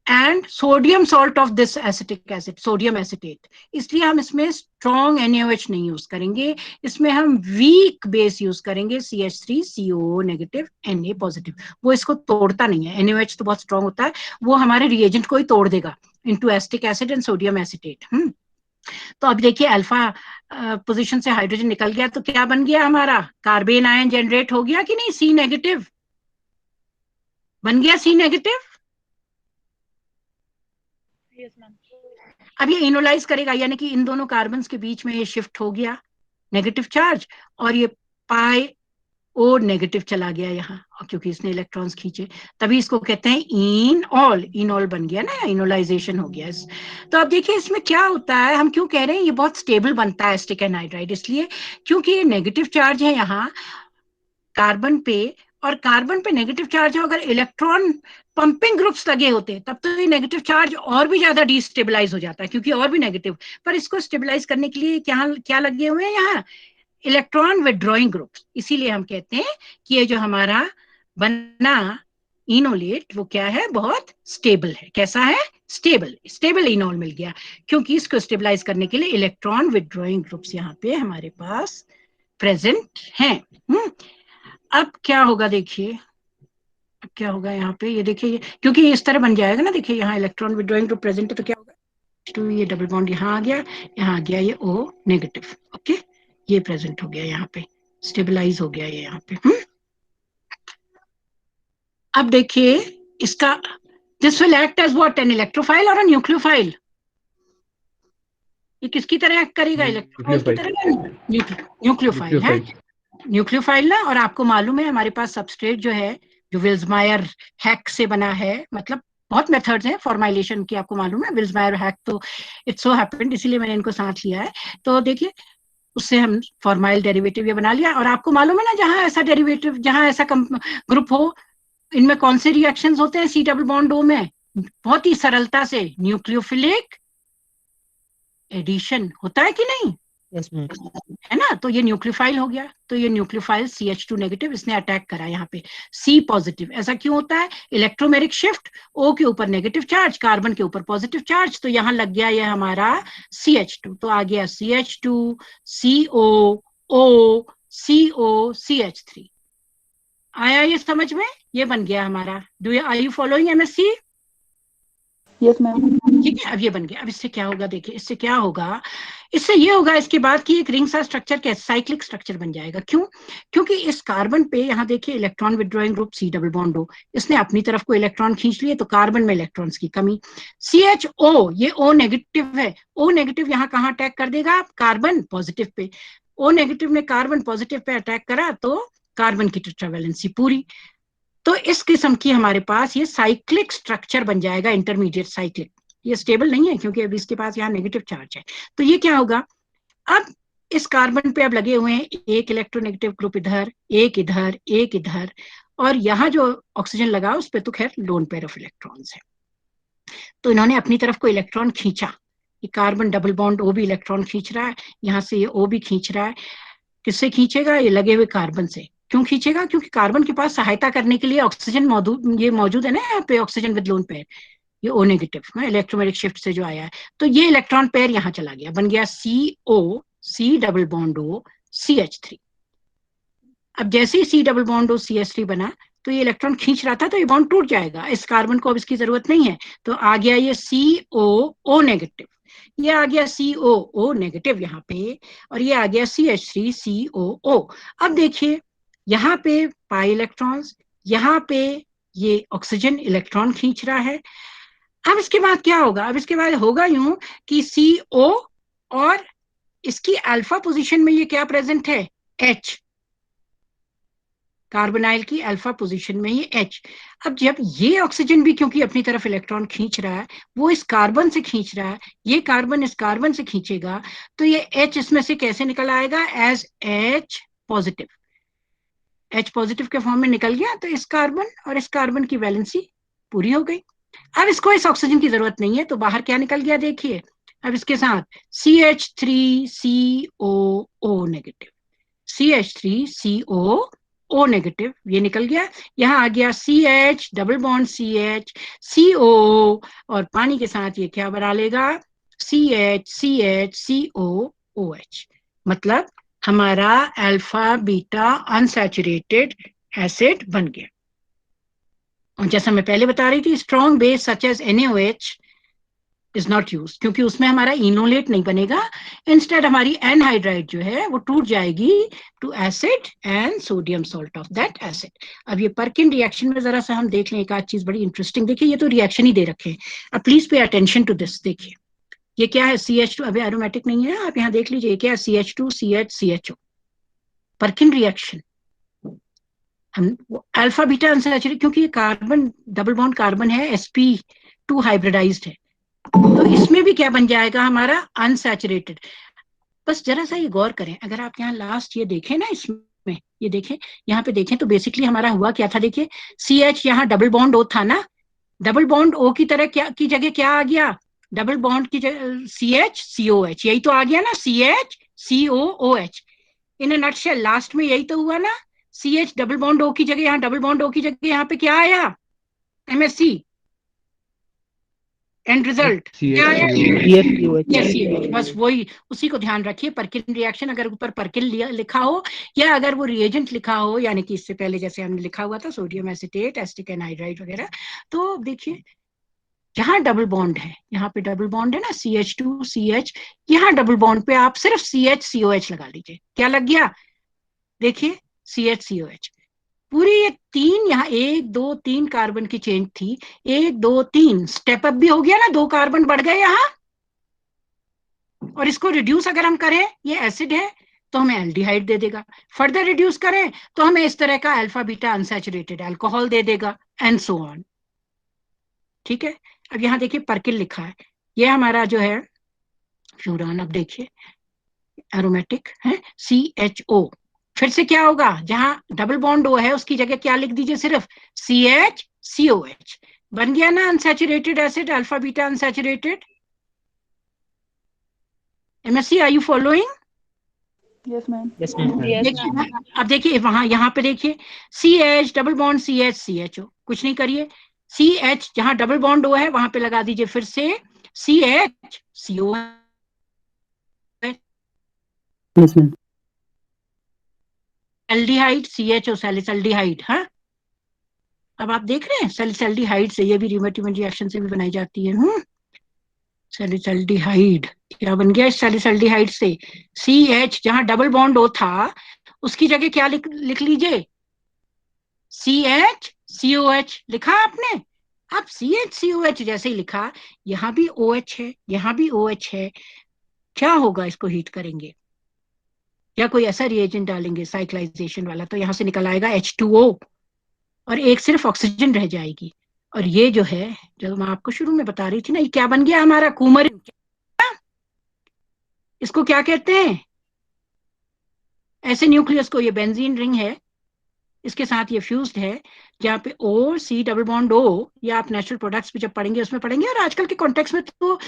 and sodium salt of this acetic acid, sodium acetate. इसलिए हम इसमें स्ट्रॉन्ग NaOH नहीं यूज करेंगे, इसमें हम वीक बेस यूज करेंगे, CH3CO नेगेटिव Na पॉजिटिव। वो इसको तोड़ता नहीं है, NaOH तो बहुत स्ट्रॉन्ग होता है, वो हमारे रिएजेंट को ही तोड़ देगा into acetic acid and sodium acetate. तो अब देखिए अल्फा पोजीशन से हाइड्रोजन निकल गया तो क्या बन गया, हमारा कार्बेन आयन जनरेट हो गया कि नहीं, C नेगेटिव बन गया, C नेगेटिव। Yes, ma'am. अब ये इनोलाइज करेगा, यानी कि इन दोनों कार्बन के बीच में ये शिफ्ट हो गया, नेगेटिव चार्ज, और ये पाई ओ नेगेटिव चला गया यहाँ, क्योंकि इसने इलेक्ट्रॉन्स खींचे, तभी इसको कहते हैं इनऑल बन गया ना, इनोलाइजेशन हो गया। तो अब देखिए इसमें क्या होता है, हम क्यों कह रहे हैं ये बहुत स्टेबल बनता है स्टिक एनहाइड्राइड, इसलिए क्योंकि ये नेगेटिव चार्ज है यहाँ कार्बन पे, और कार्बन पे नेगेटिव चार्ज है, अगर इलेक्ट्रॉन पंपिंग ग्रुप्स लगे होते तब तो ये नेगेटिव चार्ज और भी ज्यादा डिस्टेबलाइज हो जाता है, क्योंकि और भी नेगेटिव, पर इसको स्टेबलाइज करने के लिए क्या क्या लगे हुए हैं यहाँ, इलेक्ट्रॉन विथड्रॉइंग ग्रुप्स। इसीलिए हम कहते हैं कि ये जो हमारा बना इनोलेट वो क्या है, बहुत स्टेबल है। कैसा है, स्टेबल, स्टेबल इनोल मिल गया, क्योंकि इसको स्टेबलाइज करने के लिए इलेक्ट्रॉन विथड्रॉइंग ग्रुप्स यहाँ पे हमारे पास प्रेजेंट हैं। अब क्या होगा देखिए, अब क्या होगा यहाँ पे, ये देखिए क्योंकि ये इस तरह बन जाएगा ना, देखिए यहाँ इलेक्ट्रॉन विथड्रॉइंग ग्रुप प्रेजेंट है, तो क्या होगा, तो ये डबल बॉन्ड यहाँ आ गया, यहाँ आ गया ये O नेगेटिव, ओके, ये प्रेजेंट हो गया यहाँ पे, स्टेबलाइज हो गया ये यहाँ पे। अब देखिए इसका, this will act as what, an electrophile और न्यूक्लियोफाइल, ये किसकी तरह एक्ट करेगा, इलेक्ट्रोफाइल की तरह, न्यूक्लियोफाइल है, न्यूक्लियोफाइल ना। और आपको मालूम है हमारे पास सबस्ट्रेट जो है, जो विल्समायर हैक से बना है, मतलब बहुत मेथड्स हैं फॉर्माइलेशन की, आपको मालूम है विल्समायर हैक, तो इट्स सो हैपेंड, इसीलिए मैंने इनको साथ लिया है। तो देखिए उससे हम फॉर्माइल डेरिवेटिव ये बना लिया, और आपको मालूम है ना, जहां ऐसा डेरिवेटिव, जहां ऐसा ग्रुप हो, इनमें कौन से रिएक्शंस होते हैं सी डबल बॉन्ड O में, बहुत ही सरलता से न्यूक्लियोफिलिक एडिशन होता है कि नहीं, Yes, ma'am. है ना। तो ये न्यूक्लियोफाइल हो गया, तो ये न्यूक्लियोफाइल CH2 नेगेटिव, इसने अटैक करा यहाँ पे C पॉजिटिव। ऐसा क्यों होता है, इलेक्ट्रोमेरिक शिफ्ट, O के ऊपर नेगेटिव चार्ज, कार्बन के ऊपर पॉजिटिव चार्ज, तो यहाँ लग गया ये हमारा CH2, तो आ गया CH2 CO O CO CH3। आया ये समझ में, ये बन गया हमारा, are you following MSc? Yes, ma'am. ठीक है, अब ये बन गया। अब इससे क्या होगा, देखिए इससे क्या होगा, इससे ये होगा इसके बाद कि एक रिंग सा स्ट्रक्चर क्या, साइक्लिक स्ट्रक्चर बन जाएगा। क्यों, क्योंकि इस कार्बन पे यहाँ देखिए electron withdrawing group C double bond O, इसने अपनी तरफ को इलेक्ट्रॉन खींच लिए, तो कार्बन में इलेक्ट्रॉन्स की कमी, CHO, ये O नेगेटिव है, O नेगेटिव यहाँ कहाँ अटैक कर देगा, carbon positive pay, O negative ने कार्बन पॉजिटिव पे अटैक करा, तो कार्बन की टेट्रावैलेंसी पूरी। तो इस किस्म की हमारे पास ये साइक्लिक स्ट्रक्चर बन जाएगा, इंटरमीडिएट साइक्लिक। ये स्टेबल नहीं है क्योंकि अभी इसके पास यहाँ नेगेटिव चार्ज है। तो ये क्या होगा, अब इस कार्बन पे अब लगे हुए हैं एक इलेक्ट्रोनेगेटिव ग्रुप इधर, एक इधर, एक इधर, और यहाँ जो ऑक्सीजन लगा उस पर तो खैर लोन पेयर ऑफ इलेक्ट्रॉन्स है। तो इन्होंने अपनी तरफ को इलेक्ट्रॉन खींचा, ये कार्बन डबल बॉन्ड O भी इलेक्ट्रॉन खींच रहा है, यहाँ से ये O भी खींच रहा है। किससे खींचेगा, ये लगे हुए कार्बन से। क्यों खींचेगा, क्योंकि कार्बन के पास सहायता करने के लिए ऑक्सीजन मौजूद है ना यहाँ पे, ऑक्सीजन विद लोन पेयर, ये O नेगेटिव इलेक्ट्रोमेरिक शिफ्ट से जो आया है, तो ये इलेक्ट्रॉन पेयर यहाँ चला गया, बन गया CO C double bond O CH3। अब जैसे ही C double bond O CH3 बना, तो ये इलेक्ट्रॉन खींच रहा था, तो ये बॉन्ड टूट जाएगा, इस कार्बन को अब इसकी जरूरत नहीं है, तो आ गया ये COO नेगेटिव, ये आ गया COO नेगेटिव यहाँ पे, और ये आ गया CH3 COO। अब देखिए यहाँ पे पाई इलेक्ट्रॉन्स, यहाँ पे ये ऑक्सीजन इलेक्ट्रॉन खींच रहा है। अब इसके बाद क्या होगा, अब इसके बाद होगा यूं कि CO और इसकी अल्फा पोजीशन में ये क्या प्रेजेंट है, H, कार्बोनाइल की अल्फा पोजीशन में ये H। अब जब ये ऑक्सीजन भी क्योंकि अपनी तरफ इलेक्ट्रॉन खींच रहा है, वो इस कार्बन से खींच रहा है, ये कार्बन इस कार्बन से खींचेगा, तो ये H इसमें से कैसे निकल आएगा, as H positive, H positive के फॉर्म में निकल गया, तो इस कार्बन और इस कार्बन की वैलेंसी पूरी हो गई। अब इसको इस ऑक्सीजन की जरूरत नहीं है, तो बाहर क्या निकल गया देखिए, अब इसके साथ CH3COO नेगेटिव, CH3COO नेगेटिव ये निकल गया, यहाँ आ गया CH double bond CH CO, और पानी के साथ ये क्या बना लेगा, CH मतलब हमारा अल्फा बीटा अनसैचुरेटेड एसिड बन गया। और जैसा मैं पहले बता रही थी, strong base such as NaOH is not use, क्योंकि उसमें हमारा इनोलेट नहीं बनेगा, इंस्टेड हमारी एनहाइड्राइड जो है वो टूट जाएगी to acid and sodium salt of that acid. अब ये परकिन रिएक्शन में जरा सा हम देख लें एक आध चीज बड़ी इंटरेस्टिंग, देखिए ये तो रिएक्शन ही दे रखे हैं, अब please pay attention to this. देखिए ये क्या है, CH2, अभी एरोमेटिक नहीं है, आप यहाँ देख लीजिए ये क्या है, CH2 CH CHO, परकिन रिएक्शन। हम अल्फा बीटा अनसैचुरेटेड, क्योंकि ये कार्बन डबल बॉन्ड कार्बन है, sp2 हाइब्रिडाइज्ड है, तो इसमें भी क्या बन जाएगा हमारा, अनसैचुरेटेड। बस जरा सा ये गौर करें, अगर आप यहाँ लास्ट ये देखें ना, इसमें ये देखें, यहाँ पे देखें तो बेसिकली हमारा हुआ क्या था, देखिए CH यहाँ डबल बॉन्ड O था ना, डबल बॉन्ड O की तरह क्या की जगह क्या आ गया, डबल बॉन्ड की जगह CH COH, यही तो आ गया ना, CH COOH। In a nutshell last में यही तो हुआ ना, CH डबल बॉन्ड O की जगह, यहाँ डबल बॉन्ड O की जगह यहाँ पे क्या आया, MSC, एंड रिजल्ट क्या आया, CH, बस वही, उसी को ध्यान रखिए। परकिन रिएक्शन अगर ऊपर परकिन लिखा हो, या अगर वो रिएजेंट लिखा हो, यानी कि इससे पहले जैसे हमने लिखा हुआ था सोडियम एसिटेट, एसिटिक एनहाइड्राइड वगैरह, तो देखिए जहां डबल बॉन्ड है, यहाँ पे डबल बॉन्ड है ना, CH2 CH, यहाँ डबल बॉन्ड पे आप सिर्फ CH COH लगा लीजिए, क्या लग गया, देखिए CH COH। पूरी ये तीन, यहाँ 1 2 3 कार्बन की चेंज थी, 1 2 3 स्टेप अप भी हो गया ना, 2 कार्बन बढ़ गए यहाँ, और इसको रिड्यूस अगर हम करें, ये एसिड है तो हमें एल्डिहाइड दे देगा, फर्दर रिड्यूस करें तो हमें इस तरह का अल्फा बीटा अनसैचुरेटेड अल्कोहल दे देगा, एंड सो ऑन। ठीक है, अब यहाँ देखिए परकिल लिखा है, ये हमारा जो है फ्यूरान, अब देखिए एरोमेटिक है CHO, फिर से क्या होगा, जहां डबल बॉन्ड O है उसकी जगह क्या लिख दीजिए, सिर्फ CH COH, बन गया ना unsaturated acid, alpha beta unsaturated. MSc, are you following? Yes, ma'am. देखिए ना, अब देखिए वहां, यहाँ पे देखिए CH double bond CH CHO, कुछ नहीं करिए, CH जहां डबल बॉन्ड O है वहां पे लगा दीजिए फिर से CH COH, Yes, ma'am. Aldehyde CHO सैलिसल्डिहाइड। हाँ, अब आप देख रहे हैं सैलिसल्डिहाइड से, ये भी रिवर्टिमेंट रिएक्शन से भी बनाई जाती है। सैलिसल्डिहाइड क्या बन गया इस सैलिसल्डिहाइड से, CH जहां डबल बॉन्ड O था उसकी जगह क्या लिख लीजिए, CH COH लिखा आपने। अब CH COH जैसे ही लिखा, यहां भी OH है, यहां भी OH है, क्या होगा, इसको हीट करेंगे या कोई ऐसा रिएजेंट डालेंगे साइक्लाइजेशन वाला, तो यहां से निकल आएगा H2O, और एक सिर्फ ऑक्सीजन रह जाएगी। और ये जो है, जो मैं आपको शुरू में बता रही थी ना, ये क्या बन गया हमारा, कुमरिन। इसको क्या कहते हैं, ऐसे न्यूक्लियस को, ये बेंजीन रिंग है, इसके साथ ये फ्यूज्ड है, जहाँ पे O C double bond O, या आप नेचुरल प्रोडक्ट्स भी जब पढ़ेंगे उसमें पढ़ेंगे, और आजकल के कॉन्टेक्स्ट में तो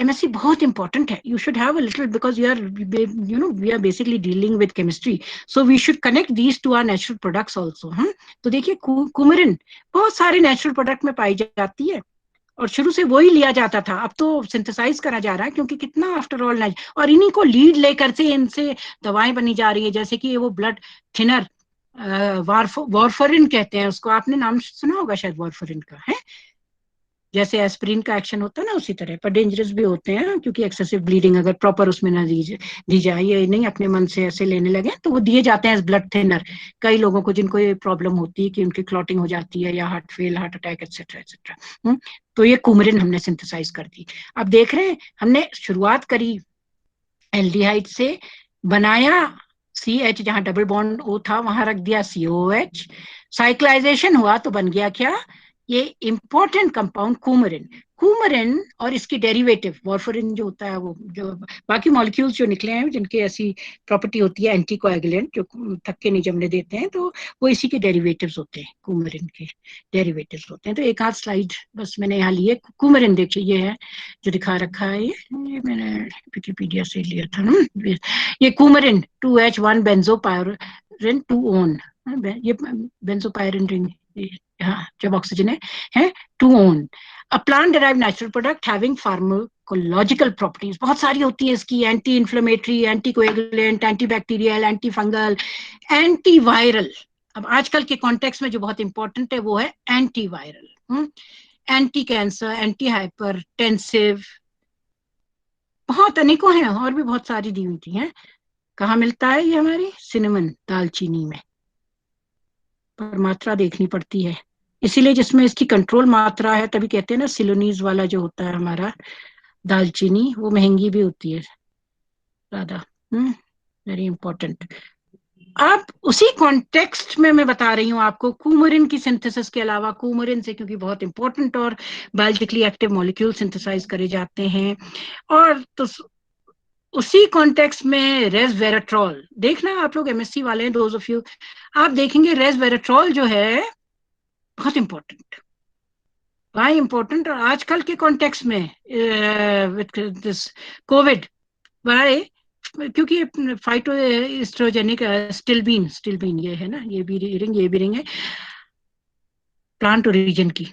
MSc बहुत इंपॉर्टेंट है, you should have a little, because we are basically dealing with chemistry, so we should connect these to our natural products also. तो देखिए कुमरिन बहुत सारे नेचुरल प्रोडक्ट में पाई जाती है, और शुरू से वही लिया जाता था, अब तो सिंथेसाइज करा जा रहा है, क्योंकि कितना आफ्टर ऑल, और इन्हीं को लीड लेकर से इनसे दवाएं बनी जा रही है, जैसे कि वो ब्लड थिनर, वॉरफरिन कहते हैं उसको, आपने नाम सुना होगा शायद वॉरफरिन का, है जैसे एस्पिरिन का एक्शन होता है ना उसी तरह, पर डेंजरस भी होते हैं, क्योंकि एक्सेसिव ब्लीडिंग अगर प्रॉपर उसमें ना दी जाए, ये नहीं अपने मन से ऐसे लेने लगे तो वो दिए जाते हैं एज ब्लड थिनर, कई लोगों को जिनको ये प्रॉब्लम होती है कि उनकी क्लॉटिंग हो जाती है, या heart fail, heart attack etcetera etcetera, तो ये कुमरिन हमने सिंथेसाइज कर दी। अब देख रहे हैं, हमने शुरुआत करी एल्डिहाइड से, बनाया CH जहां डबल बॉन्ड O था वहां रख दिया COH, साइक्लाइजेशन हुआ तो बन गया क्या, ये इंपॉर्टेंट कंपाउंड कुमरिन। कुमरिन और इसकी डेरिवेटिव वॉरफरिन जो होता है, वो जो बाकी मॉलिक्यूल्स जो निकले हैं जिनके ऐसी प्रॉपर्टी होती है एंटीकोएगुलेंट, जो थक्के नहीं जमने देते हैं, तो वो इसी के डेरिवेटिव्स होते हैं, कुमरिन के डेरिवेटिव्स होते हैं। तो एक आध स्लाइड बस मैंने यहाँ लिए, कुमरिन देखिए ये है जो दिखा रखा है, ये मैंने विकिपीडिया से लिया था ना, ये कुमरिन 2H1 बेंजोपायरिन 2 ओन, ये बेंजोपायरिन रिंग, हाँ जब ऑक्सीजन है 2 own, a plant derived natural product having pharmacological properties बहुत सारी होती है इसकी, anti inflammatory, anti coagulant, anti bacterial, anti fungal, anti viral. अब आजकल के कॉन्टेक्स्ट में जो बहुत इंपॉर्टेंट है वो है anti viral, anti cancer, anti hypertensive, बहुत अनेकों हैं, और भी बहुत सारी दी हुई थी हैं। कहाँ मिलता है ये, हमारी सिनेमन दालचीनी में, पर मात्रा देखनी पड़ती है, इसीलिए जिसमें इसकी कंट्रोल मात्रा है, तभी कहते हैं ना सिलोनीज वाला जो होता है हमारा, दालचीनी, वो महंगी भी होती है ज्यादा, वेरी इंपॉर्टेंट। अब उसी कॉन्टेक्स्ट में मैं बता रही हूँ आपको कूमरिन की सिंथेसिस के अलावा, कूमरिन से क्योंकि बहुत इंपॉर्टेंट और बायोलॉजिकली एक्टिव मॉलिक्यूल सिंथेसाइज करे जाते हैं, और तो उसी कॉन्टेक्स्ट में रेसवेराट्रॉल, देखना आप लोग एमएससी वाले हैं, दोज ऑफ यू, आप देखेंगे रेसवेराट्रॉल जो है बहुत इंपॉर्टेंट, वाई इंपॉर्टेंट, और आजकल के कॉन्टेक्स्ट में विद दिस कोविड, वाई, क्योंकि फाइटो एस्ट्रोजेनिक स्टिलबीन ये है ना, ये भी रिंग है प्लांट ओरिजिन की,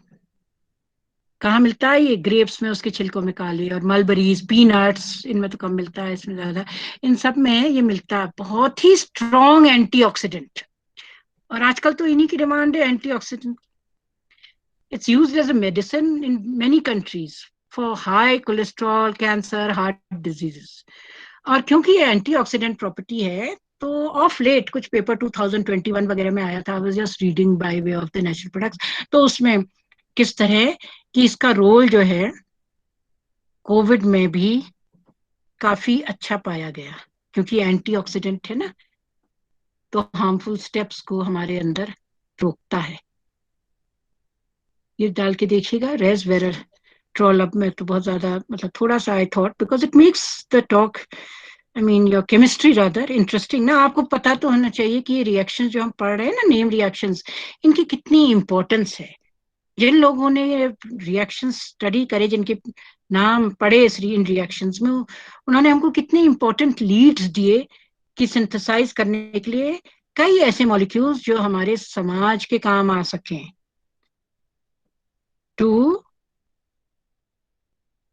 कहाँ मिलता है ये, ग्रेप्स में, उसके छिलकों में काले, और मलबरीज, पीनट्स, इनमें तो कम मिलता है, इसमें ज्यादा, इन सब में ये मिलता है, बहुत ही स्ट्रॉन्ग एंटीऑक्सीडेंट, और आजकल तो इन्हीं की डिमांड है antioxidant. It's used as a medicine in many countries for high cholesterol, cancer, heart diseases, और क्योंकि ये एंटीऑक्सीडेंट प्रॉपर्टी है, तो ऑफ लेट कुछ पेपर 2021 वगैरह में आया था, I was just reading by way of the natural products, तो उसमें किस तरह कि इसका रोल जो है कोविड में भी काफी अच्छा पाया गया, क्योंकि एंटीऑक्सीडेंट है ना, तो हार्मफुल स्टेप्स को हमारे अंदर रोकता है। ये डाल के देखिएगा रेसवेराट्रॉल, अब मैं तो बहुत ज्यादा, मतलब थोड़ा सा I thought, because it makes the talk, I mean your chemistry rather interesting ना, आपको पता तो होना चाहिए कि ये रिएक्शंस जो हम पढ़ रहे हैं ना, नेम रिएक्शंस, इनकी कितनी इंपॉर्टेंस है। जिन लोगों ने रिएक्शन स्टडी करे, जिनके नाम पढ़े इन रिएक्शंस में, उन्होंने हमको कितने इंपॉर्टेंट लीड्स दिए कि सिंथेसाइज करने के लिए कई ऐसे मॉलिक्यूल्स जो हमारे समाज के काम आ सकें, to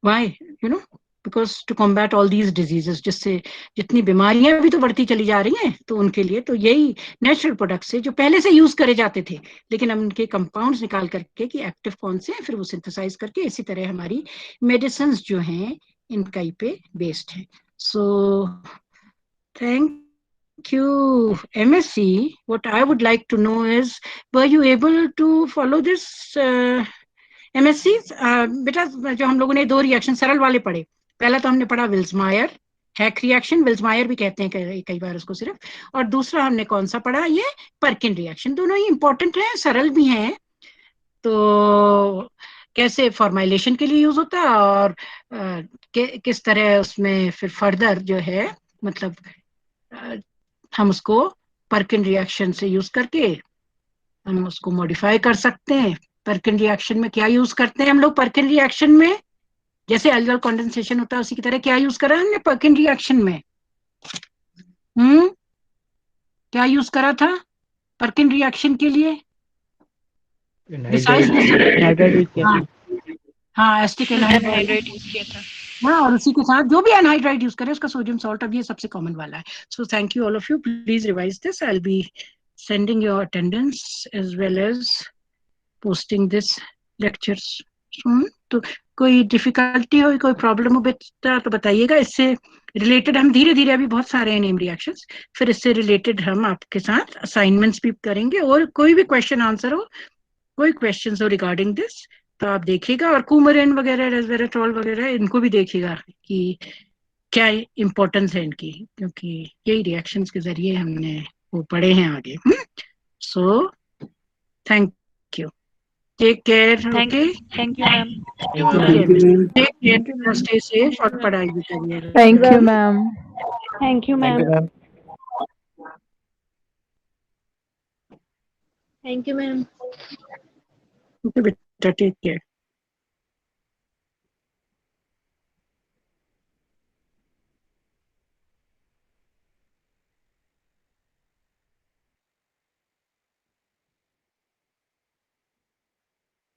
why, you know, because to combat all these diseases, जिससे जितनी बीमारियां भी तो बढ़ती चली जा रही हैं, तो उनके लिए तो यही नेचुरल प्रोडक्ट्स है जो पहले से यूज करे जाते थे, लेकिन हम उनके कंपाउंड्स निकाल करके कि एक्टिव कौन से हैं, फिर वो सिंथेसाइज करके, इसी तरह हमारी मेडिसिन जो हैं इनका पे बेस्ड है। सो thank you, MSc. What I would like to know is, were you able to follow this MSc? बेटा, जो हम लोगों ने दो रिएक्शन सरल वाले पढ़े, पहला तो हमने पढ़ा विल्समायर हैक रिएक्शन, विल्समायर भी कहते हैं कई बार उसको सिर्फ, और दूसरा हमने कौन सा पढ़ा, ये पर्किन रिएक्शन। दोनों ही इंपॉर्टेंट है, सरल भी हैं, तो कैसे फॉर्माइलेशन के लिए यूज होता है, और किस तरह उसमें फिर फर्दर जो है, मतलब हम उसको पर्किन रिएक्शन से यूज करके हम उसको मॉडिफाई कर सकते हैं। पर्किन रिएक्शन में क्या यूज करते हैं हम लोग, पर्किन रिएक्शन में जैसे एल्डिहाइड कंडेंसेशन होता है, उसी की तरह क्या यूज करा हमने पर्किन रिएक्शन में, क्या यूज करा था पर्किन रिएक्शन के लिए, हाँ एसिटिक एनहाइड्राइड यूज किया था, हाँ, और उसी के साथ जो भी एनहाइड्राइड यूज करें उसका सोडियम सॉल्ट, अब ये सबसे कॉमन वाला है। सो thank you all of you, please revise this, I will be sending your attendance as well as posting this lectures soon. तो कोई डिफिकल्टी हो, कोई प्रॉब्लम हो बेटा तो बताइएगा। इससे रिलेटेड हम धीरे धीरे, अभी बहुत सारे हैं नेम रिएक्शंस, फिर इससे रिलेटेड हम आपके साथ असाइनमेंट्स भी करेंगे, और कोई भी क्वेश्चन आंसर हो, कोई क्वेश्चन हो रिगार्डिंग दिस, तो आप देखिएगा, और कूमरिन वगैरह, रेसवेराट्रॉल वगैरह, इनको भी देखिएगा कि क्या इंपॉर्टेंस है इनकी, क्योंकि यही रिएक्शंस के जरिए हमने वो पढ़े हैं आगे। So thank you, take care, okay, Thank you, ma'am. Take care, stay safe, और पढ़ाई भी करिए। Thank you, ma'am. Thank you, ma'am. Thank you, ma'am. Okay बेटा, टेक केयर।